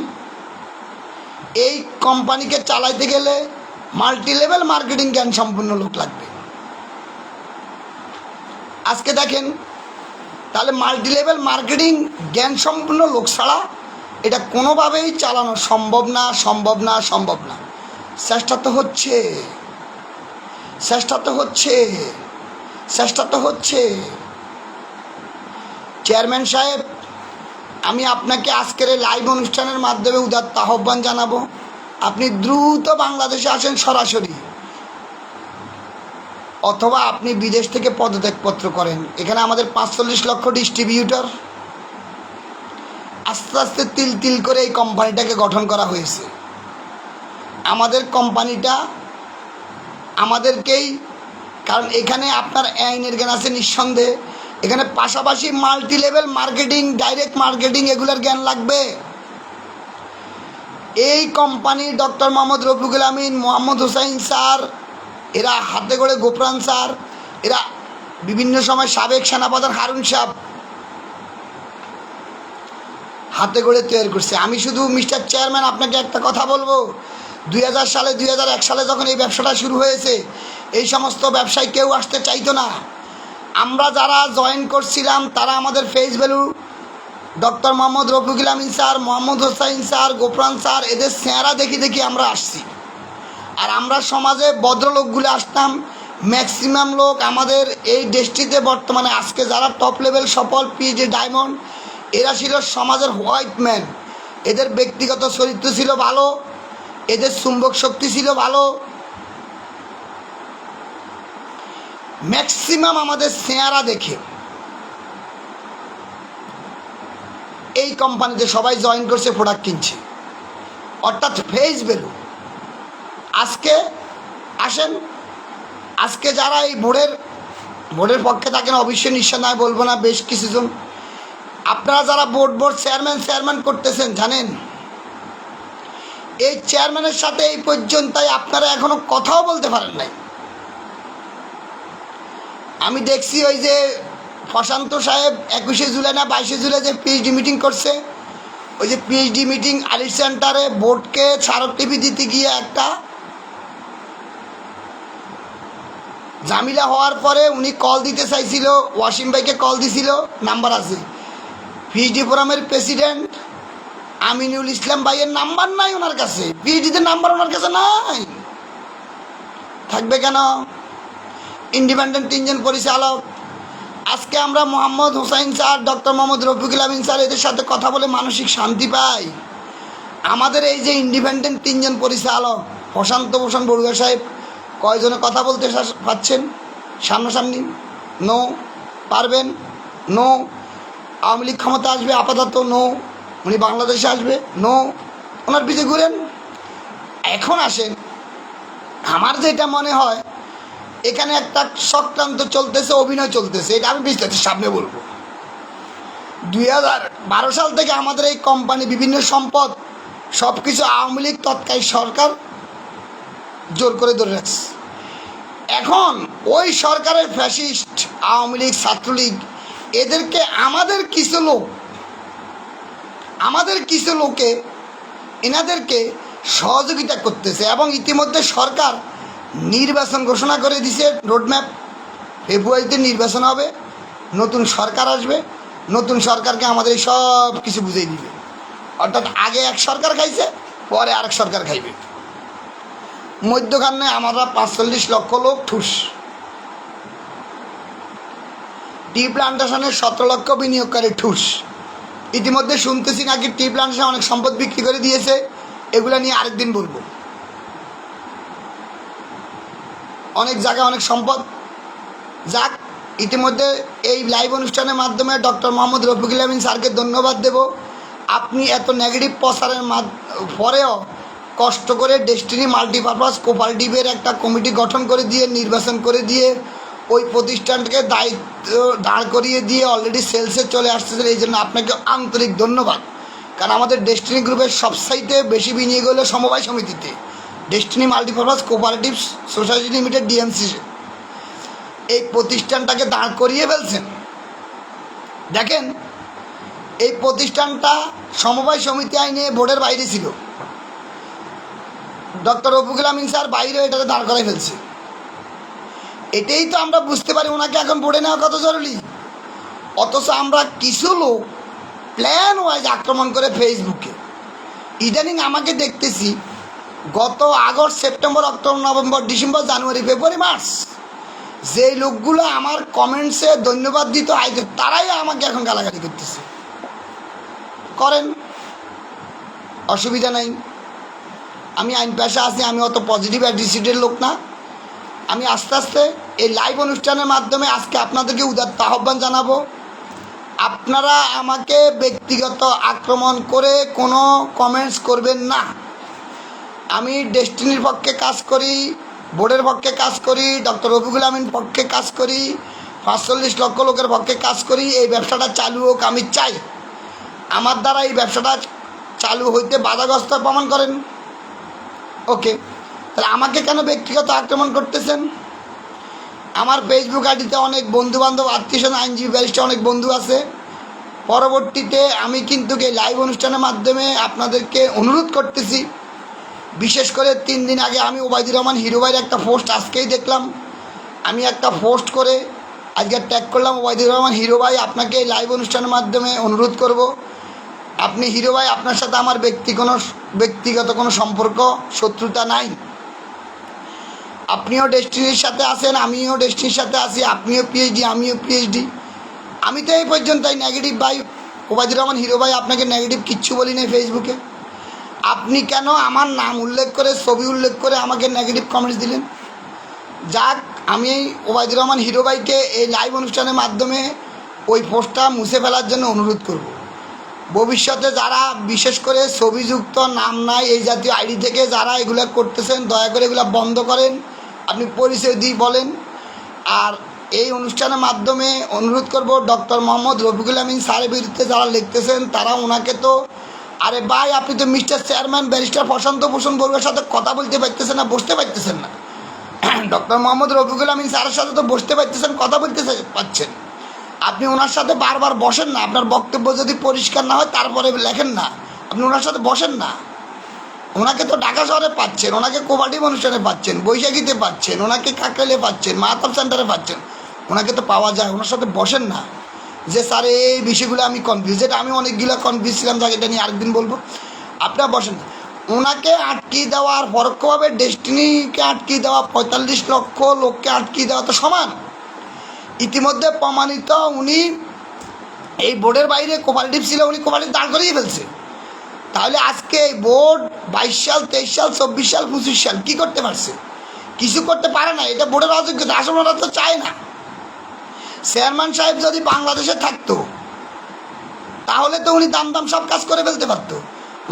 এই কোম্পানিকে চালাইতে গেলে মাল্টি লেভেল মার্কেটিং জ্ঞান সম্পন্ন লোক লাগবে। আজকে দেখেন, তাহলে মাল্টি লেভেল মার্কেটিং জ্ঞান সম্পন্ন লোক ছাড়া এটা কোনোভাবেই চালানো সম্ভব না, সম্ভব না, সম্ভব না। চেষ্টা তো হচ্ছে, চেষ্টা তো হচ্ছে, চেষ্টা তো হচ্ছে। চেয়ারম্যান সাহেব, আমি আপনাকে আজকের এই লাইভ অনুষ্ঠানের মাধ্যমে উদাত্ত আহ্বান জানাবো, আপনি দ্রুত বাংলাদেশে আসেন সরাসরি, অথবা আপনি বিদেশ থেকে পদত্যাগপত্র করেন। এখানে আমাদের 45 লক্ষ ডিস্ট্রিবিউটর, আস্তে আস্তে তিল তিল করে এই কোম্পানিটাকে গঠন করা হয়েছে। আমাদের কোম্পানিটা আমাদেরকেই, কারণ এখানে আপনার আইনের জ্ঞান আছে নিঃসন্দেহে, এখানে পাশাপাশি multi level marketing, direct marketing, এগুলোর জ্ঞান লাগবে। এই কোম্পানি ডক্টর মোহাম্মদ রফিকুল আমিন, মোহাম্মদ হোসাইন স্যার, এরা হাতে করে গোপরান স্যার, এরা বিভিন্ন সময় সাবেক সেনাপ্রধান হারুন সাহেব হাতে করে তৈরি করছে। আমি শুধু মিস্টার চেয়ারম্যান আপনাকে একটা কথা বলবো, 2000 সালে 2001 সালে যখন এই ব্যবসাটা শুরু হয়েছে, এই সমস্ত ব্যবসায় কেউ আসতে চাইতো না। আমরা যারা জয়েন করছিলাম তারা আমাদের face value doctor Mohammad Rafiqul Amin sir, Mohammad Hossain sir, Gopran sir, এদের চেহারা দেখি দেখি আমরা আসছি। আর আমরা সমাজে ভদ্রলোকগুলো আসতাম। ম্যাক্সিমাম লোক আমাদের এই দেশটিতে বর্তমানে আজকে যারা টপ লেভেল সফল পিএইচডি ডায়মন্ড, এরা ছিল সমাজের হোয়াইট ম্যান। এদের ব্যক্তিগত চরিত্র ছিল ভালো, এদের চুম্বক শক্তি ছিল ভালো। ম্যাক্সিমাম আমাদের চেহারা দেখে এই কোম্পানিতে সবাই জয়েন করছে, প্রোডাক্ট কিনছে, অর্থাৎ ফেস ভ্যালু। আজকে আসেন, আজকে যারা এই বোর্ডের পক্ষে থাকেন, অবশ্যই নিঃসন্দেহে বলবো না, বেশ কিছুজন আপনারা যারা বোর্ড চেয়ারম্যান করতেছেন, জানেন এই চেয়ারম্যানের সাথে এই পর্যন্তই আপনারা এখনো কথাও বলতে পারেন নাই। আমি দেখছি ওই যে প্রশান্ত সাহেব 21শে জুলাই না 22শে জুলাই যে পিএইচডি মিটিং করছে, ওই যে পিএইচডি মিটিং আলির সেন্টারে বোর্ডকে স্মারকলিপি দিতে গিয়ে একটা ঝামেলা হওয়ার পরে উনি কল দিতে চাইছিল, ওয়াসিম ভাইকে কল দিছিল, নাম্বার আছে। পিএইচডি ফোরামের প্রেসিডেন্ট আমিনুল ইসলাম ভাইয়ের নাম্বার নাই ওনার কাছে, পিএইচডিতে নাম্বার ওনার কাছে নাই, থাকবে কেন? ইন্ডিপেন্ডেন্ট 3 জন পরিচালক। আজকে আমরা Mohammad Hossain sir, doctor Mohammad Rafiqul Amin sir, এদের সাথে কথা বলে মানসিক শান্তি পাই। আমাদের এই যে ইন্ডিপেন্ডেন্ট 3 জন পরিচালক, প্রশান্ত ভূষণ বড়ুয়া সাহেব, কয়জনে কথা বলতে পারছেন সামনাসামনি? নো। পারবেন? নো। আওয়ামী লীগ ক্ষমতা আসবে আপাতত? নো। উনি বাংলাদেশে আসবে? নো। ওনার পিছিয়ে ঘুরেন। এখন আসেন, আমার যেটা মনে হয় এখানে একটা চক্রান্ত চলতেছে, অভিনয় চলতেছে, এটা আমি বিস্তারিত সামনে বলবো। 2012 সাল থেকে আমাদের এই কোম্পানি বিভিন্ন সম্পদ সব কিছু আওয়ামী লীগ তৎকালীন সরকার জোর করে ধরে রাখছে। এখন ওই সরকারের ফ্যাসিস্ট আওয়ামী লীগ, ছাত্রলীগ, এদেরকে আমাদের কিছু লোকে এনাদেরকে সহযোগিতা করতেছে। এবং ইতিমধ্যে সরকার নির্বাচন ঘোষণা করে দিছে, রোডম্যাপ, ফেব্রুয়ারিতে নির্বাচন হবে, নতুন সরকার আসবে, নতুন সরকারকে আমাদের এই সব কিছু বুঝিয়ে দিবে। অর্থাৎ আগে এক সরকার খাইছে, পরে আরেক সরকার খাইবে। মধ্যখানে আমরা 45 লক্ষ লোক ঠুস। টি প্লান্টেশনের 17 লক্ষ বিনিয়োগকারী ঠুস। ইতিমধ্যে শুনতেছি নাকি টি প্লান্টেশন অনেক সম্পদ বিক্রি করে দিয়েছে, এগুলা নিয়ে আরেকদিন বলবো। অনেক জায়গায় অনেক সম্পদ যাক। ইতিমধ্যে এই লাইভ অনুষ্ঠানের মাধ্যমে ডক্টর মোহাম্মদ রফিকুল আমিন স্যারকে ধন্যবাদ দেব। আপনি এত নেগেটিভ প্রচারের পরেও কষ্ট করে ডেস্টিনি মাল্টিপারপাস কোঅপারেটিভের একটা কমিটি গঠন করে দিয়ে, নির্বাচন করে দিয়ে, ওই প্রতিষ্ঠানটাকে দায়িত্ব দাঁড় করিয়ে দিয়ে অলরেডি সেলসে চলে আসতেছেন। এই জন্য আপনাকে আন্তরিক ধন্যবাদ। কারণ আমাদের ডেস্টিনি গ্রুপের সবসাইটে বেশি বিনিয়োগ হলো সমবায় সমিতিতে, destiny multipurpose cooperative society limited DMC. এই প্রতিষ্ঠানটাকে দাঁড় করিয়ে ফেলছেন। দেখেন, এই প্রতিষ্ঠানটা সমবায় সমিতি আইনে বোর্ডের বাইরে ছিল। ডক্টর রফিকুল আমিন স্যার বাইরে এটাকে দাঁড় করাই ফেলছে। এটাই তো আমরা বুঝতে পারি ওনাকে এখন বোর্ডে নেওয়া কত জরুরি। অথচ আমরা কিছু লোক প্ল্যান ওয়াইজ আক্রমণ করে ফেসবুকে। ইদানিং আমাকে দেখতেছি গত August, September, October, November, December, January, February, March যেই লোকগুলো আমার কমেন্টসে ধন্যবাদ দিত আইতে, তারাই আমাকে এখন গালাগালি করতেছে। করেন, অসুবিধা নাই। আমি আইন পেশা আছি, আমি অত পজিটিভ অ্যাটিটিউডের লোক না। আমি আস্তে আস্তে এই লাইভ অনুষ্ঠানের মাধ্যমে আজকে আপনাদেরকে উদাত্ত আহ্বান জানাবো, আপনারা আমাকে ব্যক্তিগত আক্রমণ করে কোনো কমেন্টস করবেন না। আমি ডেস্টিনির পক্ষে কাজ করি, বোর্ডের পক্ষে কাজ করি, ডক্টর রফিকুল আমিন পক্ষে কাজ করি, ৪৫ লক্ষ লোকের পক্ষে কাজ করি। এই ব্যবসাটা চালু হোক আমি চাই। আমার দ্বারা এই ব্যবসাটা চালু হইতে বাধাগ্রস্ত প্রমাণ করেন। ওকে, তাহলে আমাকে কেন ব্যক্তিগত আক্রমণ করতেছেন? আমার ফেসবুক আইডিতে অনেক বন্ধুবান্ধব, আত্মীয়স্বজন, আইনজীবী, ব্যারিস্টার অনেক বন্ধু আছে। পরবর্তীতে আমি কিন্তু এই লাইভ অনুষ্ঠানের মাধ্যমে আপনাদেরকে অনুরোধ করতেছি, বিশেষ করে 3 দিন আগে আমি ওবায়দুর রহমান হিরো ভাইয়ের একটা পোস্ট আজকেই দেখলাম। আমি একটা পোস্ট করে আজকে ট্যাগ করলাম, ওবায়দুর রহমান হিরো ভাই, আপনাকে এই লাইভ অনুষ্ঠানের মাধ্যমে অনুরোধ করব, আপনি হিরো ভাই, আপনার সাথে আমার ব্যক্তিগত কোনো সম্পর্ক, শত্রুতা নাই। আপনিও ডেস্টিনির সাথে আছেন, আমিও ডেস্টিনির সাথে আছি। আপনিও পিএইচডি, আমিও পিএইচডি। আমি তো এই পর্যন্তই নেগেটিভ ভাই। ওবায়দুর রহমান হিরো ভাই, আপনাকে নেগেটিভ কিচ্ছু বলি নাই ফেসবুকে। আপনি কেন আমার নাম উল্লেখ করে, ছবি উল্লেখ করে আমাকে নেগেটিভ কমেন্টস দিলেন? যাক, আমি ওবায়দুর রহমান হিরো ভাইকে এই লাইভ অনুষ্ঠানের মাধ্যমে ওই পোস্টটা মুছে ফেলার জন্য অনুরোধ করব। ভবিষ্যতে যারা বিশেষ করে ছবিযুক্ত, নাম নাই, এই জাতীয় আইডি থেকে যারা এগুলো করতেছেন, দয়া করে এগুলো বন্ধ করেন। আপনি পরিচয় দিয়ে বলেন। আর এই অনুষ্ঠানের মাধ্যমে অনুরোধ করব, ডক্টর মোহাম্মদ রফিকুল আমিন স্যারের বিরুদ্ধে যারা লিখতেছেন তারা ওনাকে তো, আরে ভাই, আপনি তো মিস্টার চেয়ারম্যান ব্যারিস্টার প্রশান্ত ভূষণ বড়ুয়ার সাথে কথা বলতে পারতেছেন না, বসতে পারতেছেন না। ডক্টর মোহাম্মদ রফিকুল আমিন স্যারের সাথে তো বসতে পারতেছেন, কথা বলতে পারছেন। আপনি ওনার সাথে বারবার বসেন না। আপনার বক্তব্য যদি পরিষ্কার না হয় তারপরে লেখেন না। আপনি ওনার সাথে বসেন না। ওনাকে তো ঢাকা শহরে পাচ্ছেন, ওনাকে কোঅপারেটিভ অনুষ্ঠানে পাচ্ছেন, বৈশাখীতে পাচ্ছেন, ওনাকে কাকরাইলে পাচ্ছেন, মাহাতাব সেন্টারে পাচ্ছেন, ওনাকে তো পাওয়া যায়। ওনার সাথে বসেন না যে স্যার এই বিষয়গুলো আমি কনফিউজ, যেটা আমি অনেকগুলো কনফিউজ ছিলাম, যাকে এটা নিয়ে আরেকদিন বলবো। আপনারা বসেন না। ওনাকে আটকিয়ে দেওয়া আর পরোক্ষভাবে ডেস্টিনিকে আটকিয়ে দেওয়া, ৪৫ লক্ষ লোককে আটকিয়ে দেওয়া তো সমান। ইতিমধ্যে প্রমাণিত, উনি এই বোর্ডের বাইরে কোঅপারেটিভ ছিল, উনি কোঅপারেটিভ দাঁড় করিয়ে ফেলছে। তাহলে আজকে এই বোর্ড 22 সাল, 23 সাল, 24 সাল, 25 সাল কী করতে পারছে? কিছু করতে পারে না। এটা বোর্ডের অযোগ্যতা। আসলে ওরা তো চায় না। চেয়ারম্যান সাহেব যদি বাংলাদেশে থাকতো তাহলে তো উনি দাম সব কাজ করে ফেলতে পারতো।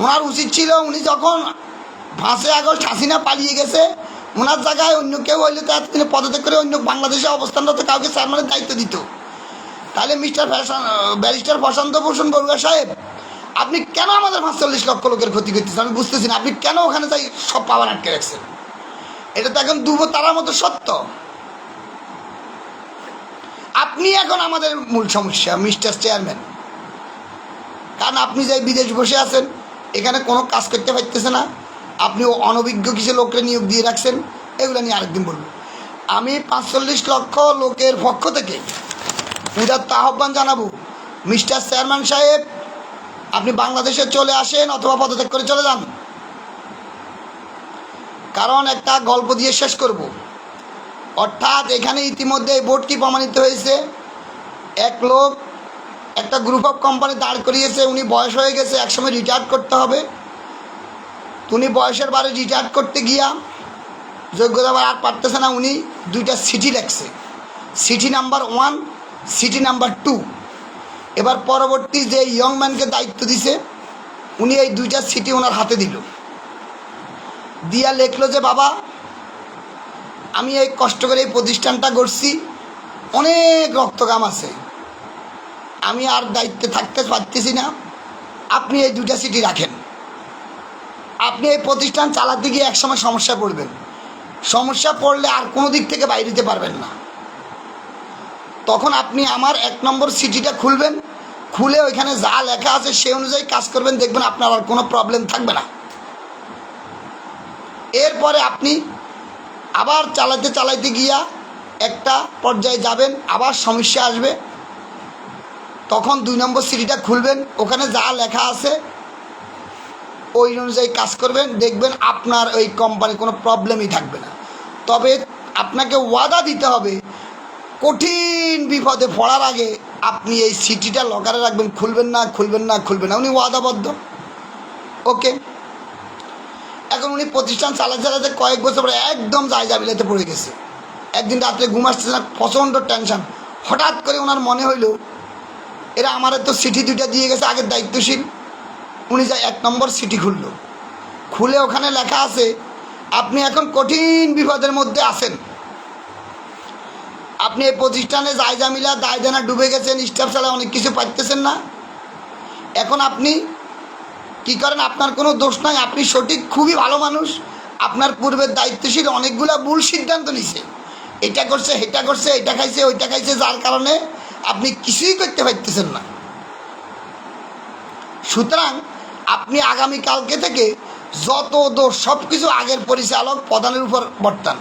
ওনার উচিত ছিল, উনি যখন 5 আগস্ট হাসিনা পালিয়ে গেছে, ওনার জায়গায় অন্য কেউ হইলে তো তিনি পদত্যাগ করে অন্য বাংলাদেশে অবস্থানরত কাউকে চেয়ারম্যানের দায়িত্ব দিত। তাহলে ব্যারিস্টার প্রশান্ত ভূষণ বড়ুয়া সাহেব, আপনি কেন আমাদের ৪৫ লক্ষ লোকের ক্ষতি করতেছেন? আমি বুঝতেছি না। আপনি কেন ওখানে যাই সব পাওয়ার আটকে রাখছেন? এটা তো এখন দুবো তারার মতো সত্য। আপনি এখন আমাদের মূল সমস্যা, মিস্টার চেয়ারম্যান। কারণ আপনি যাই বিদেশ বসে আছেন, এখানে কোনো কাজ করতে পারতেছে না। আপনি অনভিজ্ঞ কিছু লোককে নিয়োগ দিয়ে রাখছেন। এগুলো নিয়ে আরেকদিন বলবো। আমি ৪৫ লক্ষ লোকের পক্ষ থেকে উদাত্ত আহ্বান জানাবো, মিস্টার চেয়ারম্যান সাহেব, আপনি বাংলাদেশে চলে আসেন অথবা পদত্যাগ করে চলে যান। কারণ একটা গল্প দিয়ে শেষ করব। অর্থাৎ এখানে ইতিমধ্যে এই বোর্ড কি প্রমাণিত হয়েছে, এক লোক একটা গ্রুপ অফ কোম্পানি দাঁড় করিয়েছে। উনি বয়স হয়ে গেছে, একসময় রিটায়ার করতে হবে। উনি বয়সের বারে রিটায়ার করতে গিয়া যোগ্যতা আর পারতেছে না। উনি 2টা সিটি লেখছে, সিটি নাম্বার 1, সিটি নাম্বার 2। এবার পরবর্তী যে ইয়ং ম্যানকে দায়িত্ব দিছে, উনি এই 2টা সিটি ওনার হাতে দিল, দিয়া লেখলো যে বাবা, আমি এই কষ্ট করে এই প্রতিষ্ঠানটা গড়ছি, অনেক রক্তঘাম আছে, আমি আর দায়িত্বে থাকতে পারতেছি না, আপনি এই 2টা সিটি রাখেন। আপনি এই প্রতিষ্ঠান চালাতে গিয়ে একসময় সমস্যা পড়বেন, সমস্যা পড়লে আর কোনো দিক থেকে বাইরে যেতে পারবেন না। তখন আপনি আমার 1 নম্বর সিটিটা খুলবেন, খুলে ওইখানে যা লেখা আছে সেই অনুযায়ী কাজ করবেন, দেখবেন আপনার আর কোনো প্রবলেম থাকবে না। এরপরে আপনি আবার চালাতে চালাইতে গিয়া একটা পর্যায়ে যাবেন, আবার সমস্যা আসবে, তখন 2 নম্বর সিটিটা খুলবেন, ওখানে যা লেখা আছে ওই অনুযায়ী কাজ করবেন, দেখবেন আপনার ওই কোম্পানি কোনো প্রবলেমই থাকবে না। তবে আপনাকে ওয়াদা দিতে হবে, কঠিন বিপদে পড়ার আগে আপনি এই সিটিটা লকারে রাখবেন, খুলবেন না খুলবেন না খুলবেন না, উনি ওয়াদাবদ্ধ। ওকে, এখন উনি প্রতিষ্ঠান চালাতে চালাতে কয়েক বছর পরে একদম জায়জামিলাতে পড়ে গেছে। একদিন রাত্রে ঘুম আসছে না, প্রচণ্ড টেনশন। হঠাৎ করে ওনার মনে হইল এরা আমার তো সিটি 2টা দিয়ে গেছে আগের দায়িত্বশীল। উনি যা 1 নম্বর সিটি খুলল, খুলে ওখানে লেখা আছে আপনি এখন কঠিন বিপদের মধ্যে আছেন, আপনি এই প্রতিষ্ঠানে জায়জামিলা দায়দানা ডুবে গেছেন, স্টাফ ছাড়া অনেক কিছু পাইতেছেন না। এখন আপনি কি করেন, আপনার কোনো দোষ নাই, আপনি সঠিক, খুবই ভালো মানুষ, আপনার পূর্বের দায়িত্বশীল অনেকগুলা ভুল সিদ্ধান্ত নিছে, এটা করছে সেটা করছে, এটা খাইছে ওইটা খাইছে, যার কারণে আপনি কিছুই করতে পারতেছেন না। সুতরাং আপনি আগামীকালকে থেকে যত দোষ সব কিছু আগের পরিচালক প্রধানের উপর বর্তান।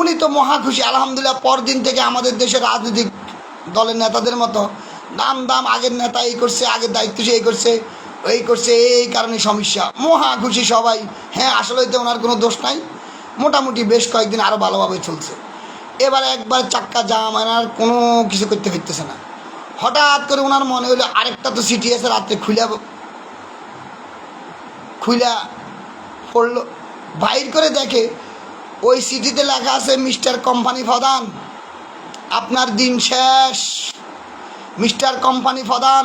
উনি তো মহা খুশি, আলহামদুলিল্লাহ। পরদিন থেকে আমাদের দেশের রাজনৈতিক দলের নেতাদের মতো দাম আগের নেতা এই করছে, আগের দায়িত্বশীল এই করছে এই করছে, এই কারণে সমস্যা, মহা খুশি সবাই। হ্যাঁ, আসলে তো ওনার কোনো দোষ নাই, মোটামুটি বেশ কয়েকদিন আরও ভালোভাবে চলছে। এবার একবার চাক্কা জাম, আর কোনো কিছু করতে ফিরতেছে না। হঠাৎ করে ওনার মনে হইলো আরেকটা তো সিটি আছে, রাত্রে খুইলা পড়লো, বাইর করে দেখে ওই সিটিতে লেখা আছে মিস্টার কোম্পানি প্রধান, আপনার দিন শেষ। মিস্টার কোম্পানি প্রধান,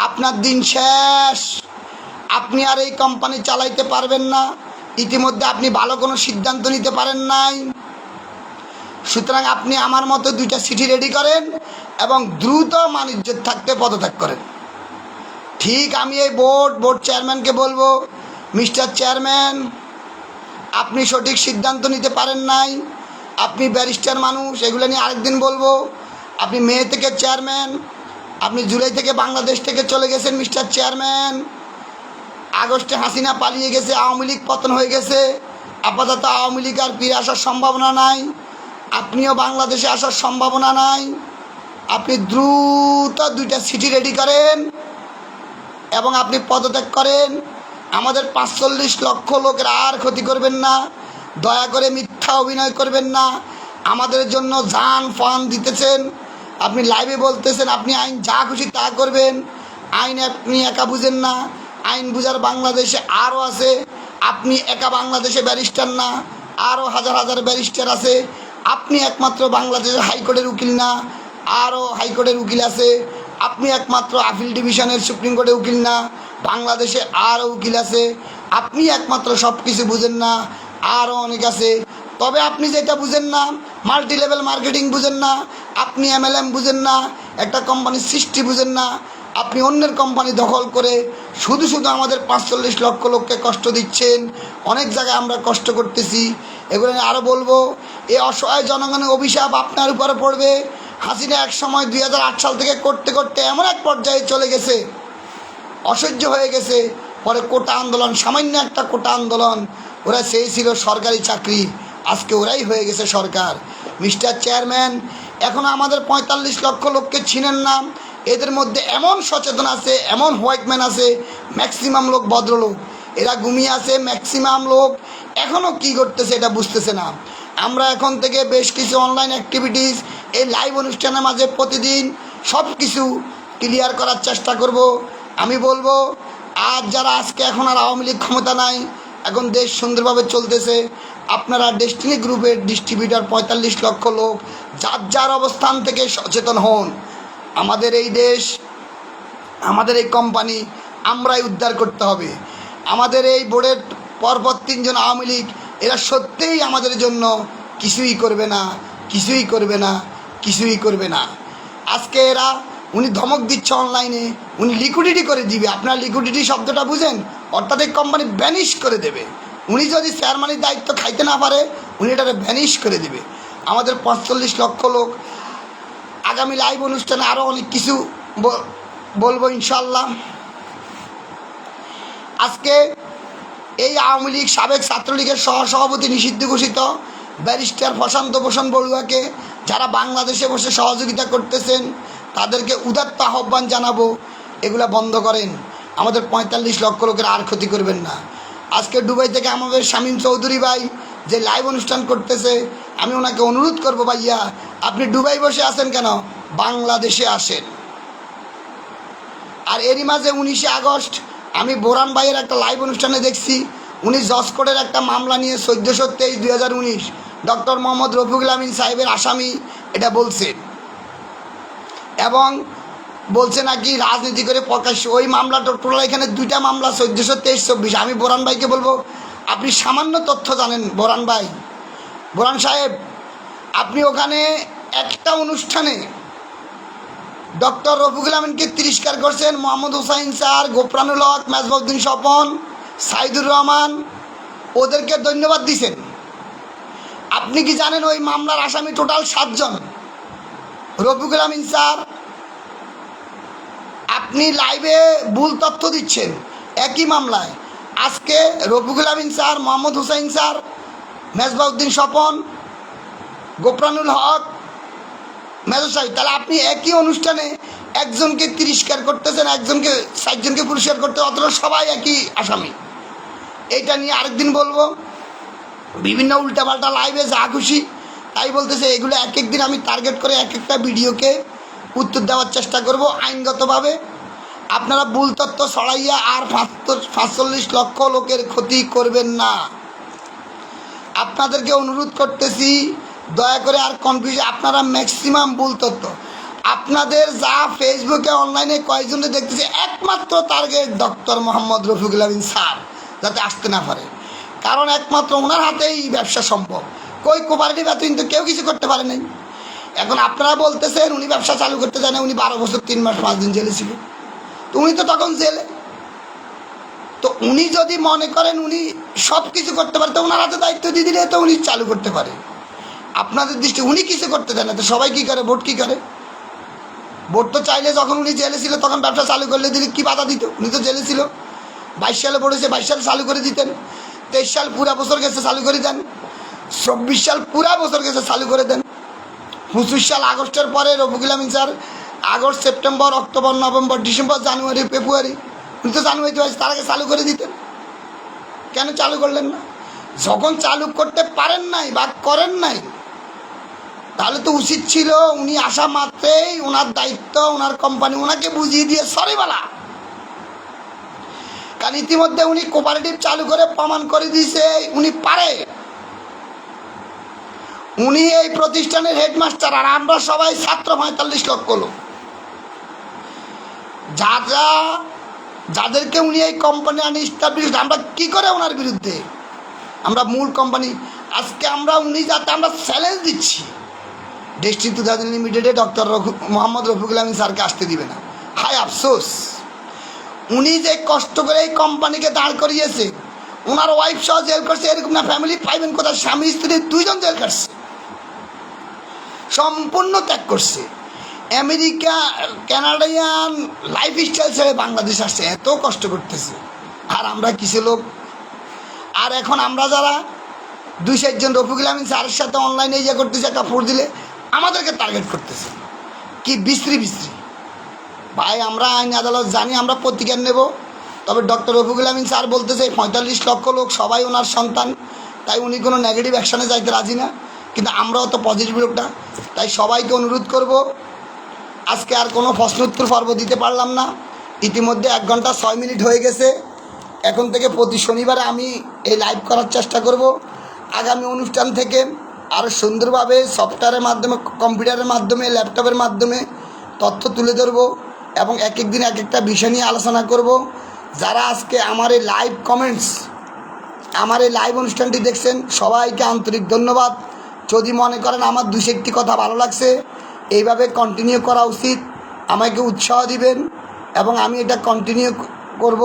আপনার দিন শেষ, আপনি আর এই কোম্পানি চালাইতে পারবেন না, ইতিমধ্যে আপনি ভালো কোনো সিদ্ধান্ত নিতে পারেন নাই। সুতরাং আপনি আমার মতো 2টা সিটি রেডি করেন এবং দ্রুত বাণিজ্য থাকতে পদত্যাগ করেন। ঠিক আমি এই বোর্ড চেয়ারম্যানকে বলবো, মিস্টার চেয়ারম্যান, আপনি সঠিক সিদ্ধান্ত নিতে পারেন নাই, আপনি ব্যারিস্টার মানুষ, এগুলো নিয়ে আরেকদিন বলবো। আপনি মে থেকে চেয়ারম্যান, আপনি জুলাই থেকে বাংলাদেশ থেকে চলে গেছেন মিস্টার চেয়ারম্যান, আগস্টে হাসিনা পালিয়ে গেছে, আওয়ামী লীগ পতন হয়ে গেছে, আপাতত আওয়ামী লীগ আর ফিরে আসার সম্ভাবনা নাই, আপনিও বাংলাদেশে আসার সম্ভাবনা নাই। আপনি দ্রুত 2টা সিটি রেডি করেন এবং আপনি পদত্যাগ করেন। আমাদের 45 লক্ষ লোকের আর ক্ষতি করবেন না, দয়া করে মিথ্যা অভিনয় করবেন না। আমাদের জন্য জান ফান দিতেছেন, আপনি লাইভে বলতেছেন আপনি আইন যা খুশি তা করবেন, আইন আপনি একা বুঝেন না, আইন বুঝার বাংলাদেশে আরও আছে। আপনি একা বাংলাদেশে ব্যারিস্টার না, আরও হাজার হাজার ব্যারিস্টার আছে। আপনি একমাত্র বাংলাদেশের হাইকোর্টের উকিল না, আরও হাইকোর্টের উকিল আছে। আপনি একমাত্র আপিল ডিভিশনের সুপ্রিম কোর্টের উকিল না, বাংলাদেশে আরও উকিল আছে। আপনি একমাত্র সব কিছু বুঝেন না, আরও অনেক আছে। তবে আপনি যেটা বুঝেন না, মাল্টি লেভেল মার্কেটিং বুঝেন না, আপনি MLM বুঝেন না, একটা কোম্পানির সৃষ্টি বুঝেন না। আপনি অন্যের কোম্পানি দখল করে শুধু আমাদের 45 লক্ষ লোককে কষ্ট দিচ্ছেন। অনেক জায়গায় আমরা কষ্ট করতেছি, এগুলো নিয়ে আরও বলবো। এই অসহায় জনগণের অভিশাপ আপনার উপরে পড়বে। হাসিনা এক সময় 2008 সাল থেকে করতে করতে এমন এক পর্যায়ে চলে গেছে, অসহ্য হয়ে গেছে। পরে কোটা আন্দোলন, সামান্য একটা কোটা আন্দোলন, ওরা চেয়েছিল সরকারি চাকরি, আজকে ওরাই হয়ে গেছে সরকার। মিস্টার চেয়ারম্যান, এখন আমাদের 45 লক্ষ লোককে চিনেন না। এদের মধ্যে এমন সচেতন আছে, এমন হোয়াইটম্যান আছে, ম্যাক্সিমাম লোক ভদ্রলোক, এরা ঘুমিয়ে আছে। ম্যাক্সিমাম লোক এখনও কী করতেছে এটা বুঝতেছে না। আমরা এখন থেকে বেশ কিছু অনলাইন অ্যাক্টিভিটিস, এই লাইভ অনুষ্ঠানের মাঝে প্রতিদিন সব কিছু ক্লিয়ার করার চেষ্টা করব। আমি বলবো, আজ যারা আজকে এখন আর আওয়ামী লীগ ক্ষমতা নাই, এখন দেশ সুন্দরভাবে চলতেছে, আপনারা ডেস্টিনি গ্রুপের ডিস্ট্রিবিউটার 45 লক্ষ লোক যার যার অবস্থান থেকে সচেতন হন। আমাদের এই দেশ, আমাদের এই কোম্পানি আমরাই উদ্ধার করতে হবে। আমাদের এই বোর্ডের পরপর 3 জন আওয়ামী লীগ, এরা সত্যিই আমাদের জন্য কিছুই করবে না, কিছুই করবে না। কিছুই করবে না। আজকে এরা উনি ধমক দিচ্ছে অনলাইনে, উনি লিকুইডিটি করে দিবে। আপনার লিকুইডিটি শব্দটা বুঝেন, অর্থাৎ এই কোম্পানি ব্যানিশ করে দেবে। উনি যদি চেয়ারম্যানের দায়িত্ব খাইতে না পারে, উনি এটাকে ব্যানিশ করে দেবে। আমাদের 45 লক্ষ লোক আগামী লাইভ অনুষ্ঠানে আরও অনেক কিছু বলবো ইনশাল্লাহ। আজকে এই আওয়ামী লীগ সাবেক ছাত্রলীগের সহসভাপতি নিষিদ্ধ ঘোষিত ব্যারিস্টার প্রশান্ত ভূষণ বড়ুয়াকে যারা বাংলাদেশে বসে সহযোগিতা করতেছেন তাদেরকে উদাত্ত আহ্বান জানাবো, এগুলা বন্ধ করেন। আমাদের 45 লক্ষ লোকের আর ক্ষতি করবেন না। আজকে দুবাই থেকে আমাদের শামীম চৌধুরী ভাই যে লাইভ অনুষ্ঠান করতেছে, আমি ওনাকে অনুরোধ করব, ভাইয়া আপনি দুবাই বসে আছেন কেন, বাংলাদেশে আসেন। আর এরই মাঝে 19শে আগস্ট আমি বোরান ভাইয়ের একটা লাইভ অনুষ্ঠানে দেখছি, উনি জজ কোর্টের একটা মামলা নিয়ে 1423/2019 ডক্টর মোহাম্মদ রফিকুল আমিন সাহেবের আসামি এটা বলছেন, এবং বলছে নাকি রাজনীতি করে প্রকাশ্য ওই মামলা টোটাল এখানে 2টা মামলা 1423-24। আমি বোরান ভাইকে বলবো, আপনি সামান্য তথ্য জানেন বোরান ভাই, বোরান সাহেব, আপনি ওখানে একটা অনুষ্ঠানে ডক্টর রফিকুল আমিনকে তিরস্কার করছেন, মোহাম্মদ হুসাইন স্যার, গোপরানুল হক, মেজবাউদ্দিন স্বপন, সাইদুর রহমান, ওদেরকে ধন্যবাদ দিছেন। আপনি কি জানেন ওই মামলার আসামি টোটাল 7 জন। রফিকুল আমিন স্যার, আপনি লাইভে ভুল তথ্য দিচ্ছেন একই মামলায়। আজকে রফিকুল আমিন স্যার, মোহাম্মদ হুসাইন স্যার, মেজবাউদ্দিন স্বপন, গোপরানুল হক, মেজর সাহেব, তাহলে আপনি একই অনুষ্ঠানে একজনকে তিরস্কার করতেছেন, একজনকে 60 জনকে পুরস্কার করতে, অথচ সবাই একই আসামি। এইটা নিয়ে আরেকদিন বলবো। বিভিন্ন উল্টাপাল্টা লাইভে যা খুশি তাই বলতেছে, এগুলো এক একদিন আমি টার্গেট করে এক একটা ভিডিওকে উত্তর দেওয়ার চেষ্টা করব আইনগতভাবে। আপনারা ভুল তথ্য ছড়াইয়া আর 45 লক্ষ লোকের ক্ষতি করবেন না। আপনাদেরকে অনুরোধ করতেছি, দয়া করে আর কনফিউশন, আপনারা ম্যাক্সিমাম ভুল তথ্য আপনাদের যা ফেসবুকে অনলাইনে কয়েকজনে দেখতেছে, একমাত্র target doctor Mohammad Rafiqul Amin sir যাতে আসতে না পারে, কারণ একমাত্র ওনার হাতেই ব্যবসা সম্ভব। কই কোপারেটিভ এত কিন্তু কেউ কিছু করতে পারে নাই। এখন আপনারা বলতেছেন উনি ব্যবসা চালু করতে চায় না, উনি 12 বছর 3 মাস 5 দিন জেলে ছিল, তো উনি তো তখন জেলে। তো উনি যদি মনে করেন উনি সব কিছু করতে পারে, তো ওনার হাতে দায়িত্ব দিয়ে দিলে তো উনি চালু করতে পারে। আপনাদের দৃষ্টি উনি কিছু করতে দেন না, তো সবাই কী করে, ভোট কী করে? ভোট তো চাইলে যখন উনি জেলে ছিল তখন ব্যবসা চালু করলে দিলে কী বাধা দিত? উনি তো জেলে ছিল। 22 সালে পড়েছে, 22 সালে চালু করে দিতেন। 23 সাল পুরা বছর গেছে, চালু করে দেন। 24 সাল পুরা বছর গেছে, চালু করে দেন। 25 সাল আগস্টের পরে Rafiqul Amin sir August, September, October, November, December, January, February, উনি তো জানুয়ারিতে হয়েছে, তার আগে চালু করে দিতেন। কেন চালু করলেন না? যখন চালু করতে পারেন নাই বা করেন নাই, তাহলে তো উচিত ছিল উনি আসা মাত্রেই ওনার দায়িত্ব, ওনার কোম্পানি ওনাকে বুঝিয়ে দিয়ে সরি বলা। কারণ ইতিমধ্যে উনি কোপারেটিভ চালু করে প্রমাণ করে দিয়েছে উনি পারে। উনি এই প্রতিষ্ঠানের হেডমাস্টার, আর আমরা সবাই ছাত্র 45 লক্ষ লোক। যাদেরকে উনি এই কোম্পানি আনি স্টাবলিশ, আমরা কী করে ওনার বিরুদ্ধে, আমরা মূল কোম্পানি আজকে আমরা উনি যাতে আমরা চ্যালেঞ্জ দিচ্ছি, ডেস্টিনি 2000 লিমিটেডে ডক্টর মোহাম্মদ রফিকুল আমিন স্যারকে আসতে দিবে না। হায় আফসোস, উনি যে কষ্ট করে এই কোম্পানিকে দাঁড় করিয়েছে, ওনার ওয়াইফ সহ জেল করছে, এরকম না ফ্যামিলি পাইবেন কোথায়? স্বামী স্ত্রী 2 জন জেল কাটছে, সম্পূর্ণ ত্যাগ করছে। আমেরিকা কানাডিয়ান লাইফস্টাইল ছেড়ে বাংলাদেশ আসছে, এত কষ্ট করতেছে। আর আমরা কিছু লোক, আর এখন আমরা যারা 2-4 জন রফিকুল আমিন স্যারের সাথে অনলাইনে ইয়ে করতেছে, একটা ফোর দিলে আমাদেরকে টার্গেট করতেছে, কি বিশ্রী। ভাই আমরা আইন আদালত জানি, আমরা প্রতিকার নেব। তবে ডক্টর রফিকুল আমিন স্যার বলতেছে 45 লক্ষ লোক সবাই ওনার সন্তান, তাই উনি কোনো নেগেটিভ অ্যাকশানে যাইতে রাজি না, কিন্তু আমরাও তো পজিটিভ লোকটা। তাই সবাইকে অনুরোধ করব, আজকে আর কোনো প্রশ্ন উত্তর পর্ব দিতে পারলাম না, ইতিমধ্যে 1 ঘন্টা 6 মিনিট হয়ে গেছে। এখন থেকে প্রতি শনিবারে আমি এই লাইভ করার চেষ্টা করব। আগামী অনুষ্ঠান থেকে আরও সুন্দরভাবে সফটওয়্যারের মাধ্যমে, কম্পিউটারের মাধ্যমে, ল্যাপটপের মাধ্যমে তথ্য তুলে ধরব এবং এক এক দিন এক একটা বিষয় নিয়ে আলোচনা করব। যারা আজকে আমার এই লাইভ কমেন্টস, আমার এই লাইভ অনুষ্ঠানটি দেখছেন, সবাইকে আন্তরিক ধন্যবাদ। যদি মনে করেন আমার 2-4টি কথা ভালো লাগছে, এইভাবে কন্টিনিউ করা উচিত। আমাকে উৎসাহ দিবেন এবং আমি এটা কন্টিনিউ করব।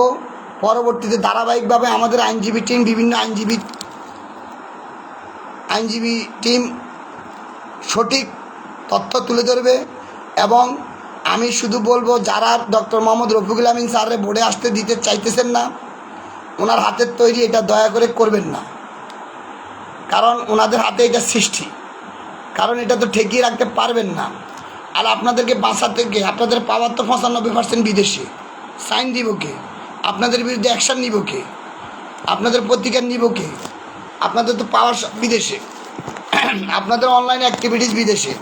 পরবর্তীতে ধারাবাহিকভাবে আমাদের আইনজীবী টিম, বিভিন্ন আইনজীবী টিম সঠিক তথ্য তুলে ধরবে। এবং আমি শুধু বলবো, যারা ডক্টর মোহাম্মদ রফিকুল আমিন স্যারের বোর্ডে আসতে দিতে চাইতেছেন না, ওনার হাতের তৈরি এটা দয়া করে করবেন না, কারণ ওনাদের হাতে এটা সৃষ্টি, কারণ এটা তো ঠেকিয়ে রাখতে পারবেন না। আর আপনাদেরকে বাঁচাতে কে? আপনাদের পাওয়ার তো 95% বিদেশে। সাইন দিব কে? আপনাদের বিরুদ্ধে অ্যাকশান নিব কে? আপনাদের প্রতিকার নিব কে? আপনাদের তো পাওয়ার বিদেশে, আপনাদের অনলাইন অ্যাক্টিভিটিস বিদেশে,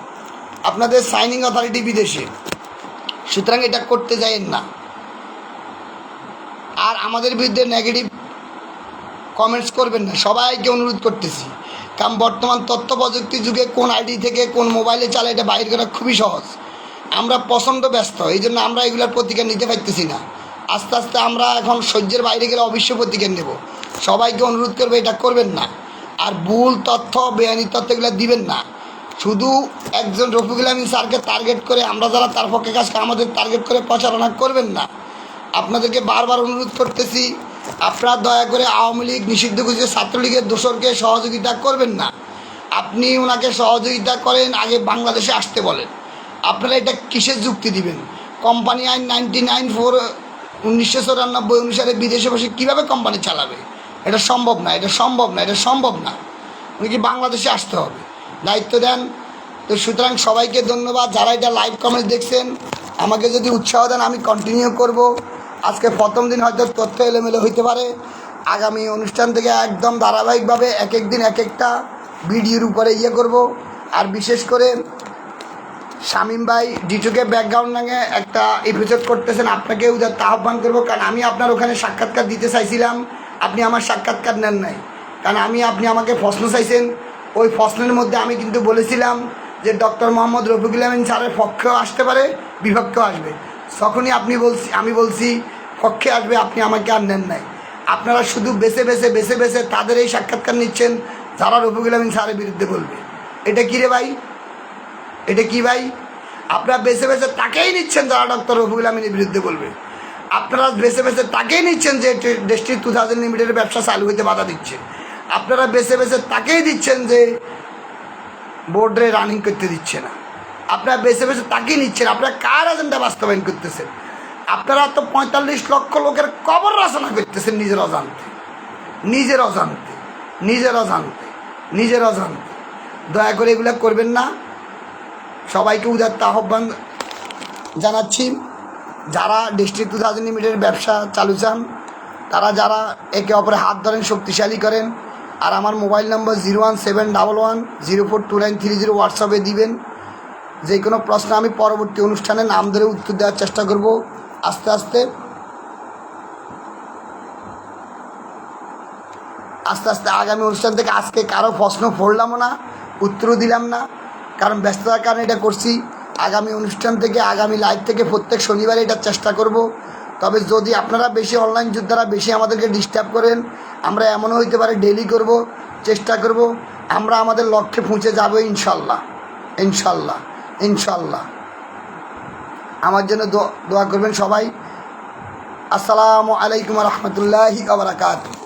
আপনাদের সাইনিং অথরিটি বিদেশে। সুতরাং এটা করতে যাইয়েন না। আর আমাদের বিরুদ্ধে নেগেটিভ কমেন্টস করবেন না, সবাইকে অনুরোধ করতেছি। কারণ বর্তমান তথ্য প্রযুক্তির যুগে কোন আইডি থেকে কোন মোবাইলে চালে এটা বাইর করা খুবই সহজ। আমরা প্রচণ্ড ব্যস্ত, এই জন্য আমরা এগুলোর প্রতিকার নিতে পারতেছি না। আস্তে আস্তে আমরা এখন সহ্যের বাইরে গেলে অবশ্যই প্রতিকার নেব। সবাইকে অনুরোধ করবে এটা করবেন না। আর ভুল তথ্য, বেআইনি তথ্য এগুলো দিবেন না। শুধু একজন রফিকুল আমিন স্যারকে টার্গেট করে, আমরা যারা তার পক্ষে কাজ আমাদের টার্গেট করে প্রচারণা করবেন না। আপনাদেরকে বারবার অনুরোধ করতেছি, আপনারা দয়া করে আওয়ামী লীগ, নিষিদ্ধ ঘোষিত ছাত্রলীগের দোসরকে সহযোগিতা করবেন না। আপনি ওনাকে সহযোগিতা করেন, আগে বাংলাদেশে আসতে বলেন। আপনারা এটা কিসের যুক্তি দিবেন? কোম্পানি আইন 1994 অনুসারে বিদেশে বসে কীভাবে কোম্পানি চালাবে? এটা সম্ভব না, এটা সম্ভব না, এটা সম্ভব না। উনি কি বাংলাদেশে আসতে হবে, দায়িত্ব দেন। তো সুতরাং সবাইকে ধন্যবাদ। যারা এটা লাইভ কমেন্ট দেখছেন, আমাকে যদি উৎসাহ দেন আমি কন্টিনিউ করব। আজকে প্রথম দিন হয়তো তথ্য এলোমেলো হইতে পারে। আগামী অনুষ্ঠান থেকে একদম ধারাবাহিকভাবে এক এক দিন এক একটা ভিডিওর উপরে করব। আর বিশেষ করে শামীম ভাই ডিটুকে ব্যাকগ্রাউন্ড নামে একটা এপিসোড করতেছেন, আপনাকেও আহ্বান করবো। কারণ আমি আপনার ওখানে সাক্ষাৎকার দিতে চাইছিলাম, আপনি আমার সাক্ষাৎকার নেন নাই। কারণ আপনি আমাকে প্রশ্ন চাইছেন, ওই প্রশ্নের মধ্যে আমি কিন্তু বলেছিলাম যে ডক্টর মোহাম্মদ রফিকুল আমিন স্যারের পক্ষেও আসতে পারে, বিপক্ষেও আসবে। তখনই আমি বলছি পক্ষে আসবে, আপনি আমাকে আর নেন নাই। আপনারা শুধু বেছে বেছে তাদের এই সাক্ষাৎকার নিচ্ছেন যারা রফিকুল আমিন স্যারের বিরুদ্ধে বলবে। এটা কী রে ভাই? এটা কি ভাই? আপনারা বেছে তাকেই নিচ্ছেন যারা ডক্টর রফিকুল আমিনের বিরুদ্ধে বলবে। আপনারা বেছে তাকেই নিচ্ছেন যে ডেস্টিনি 2000 লিমিটেডের ব্যবসা চালু হইতে বাধা দিচ্ছে। আপনারা বেছে তাকেই দিচ্ছেন যে বোর্ডে রানিং করতে দিচ্ছে না। আপনারা বেছে তাকেই নিচ্ছেন। আপনারা কার এজেন্ডা বাস্তবায়ন করতেছেন? আপনারা তো 45 লক্ষ লোকের কবর রচনা করতেছেন নিজের অজান্তে। দয়া করে এগুলো করবেন না। সবাইকে উদাত্ত আহ্বান জানাচ্ছি, যারা ডেস্টিনি 2000 লিমিটেডের ব্যবসা চালু চান, যারা একে অপরে হাত ধরেন, শক্তিশালী করেন। আর আমার মোবাইল নম্বর 01711042930 হোয়াটসঅ্যাপে দিবেন। যে কোনো প্রশ্ন আমি পরবর্তী অনুষ্ঠানে নাম ধরে উত্তর দেওয়ার চেষ্টা করব। আস্তে আস্তে আগামী অনুষ্ঠান থেকে আজকে কারো প্রশ্ন পড়লামও না, উত্তরও দিলাম না, কারণ ব্যস্ততার কারণে এটা করছি। আগামী অনুষ্ঠান থেকে, আগামী লাইভ থেকে প্রত্যেক শনিবারে এটা চেষ্টা করব। তবে যদি আপনারা বেশি অনলাইন যোদ্ধারা বেশি আমাদেরকে ডিস্টার্ব করেন, আমরা এমনও হইতে পারে ডেলি করব, চেষ্টা করব। আমরা আমাদের লক্ষ্যে পৌঁছে যাব ইনশাল্লাহ। আমার জন্য দোয়া করবেন সবাই। আসসালামু আলাইকুম রহমতুল্লাহি ওয়া বারাকাতুহু।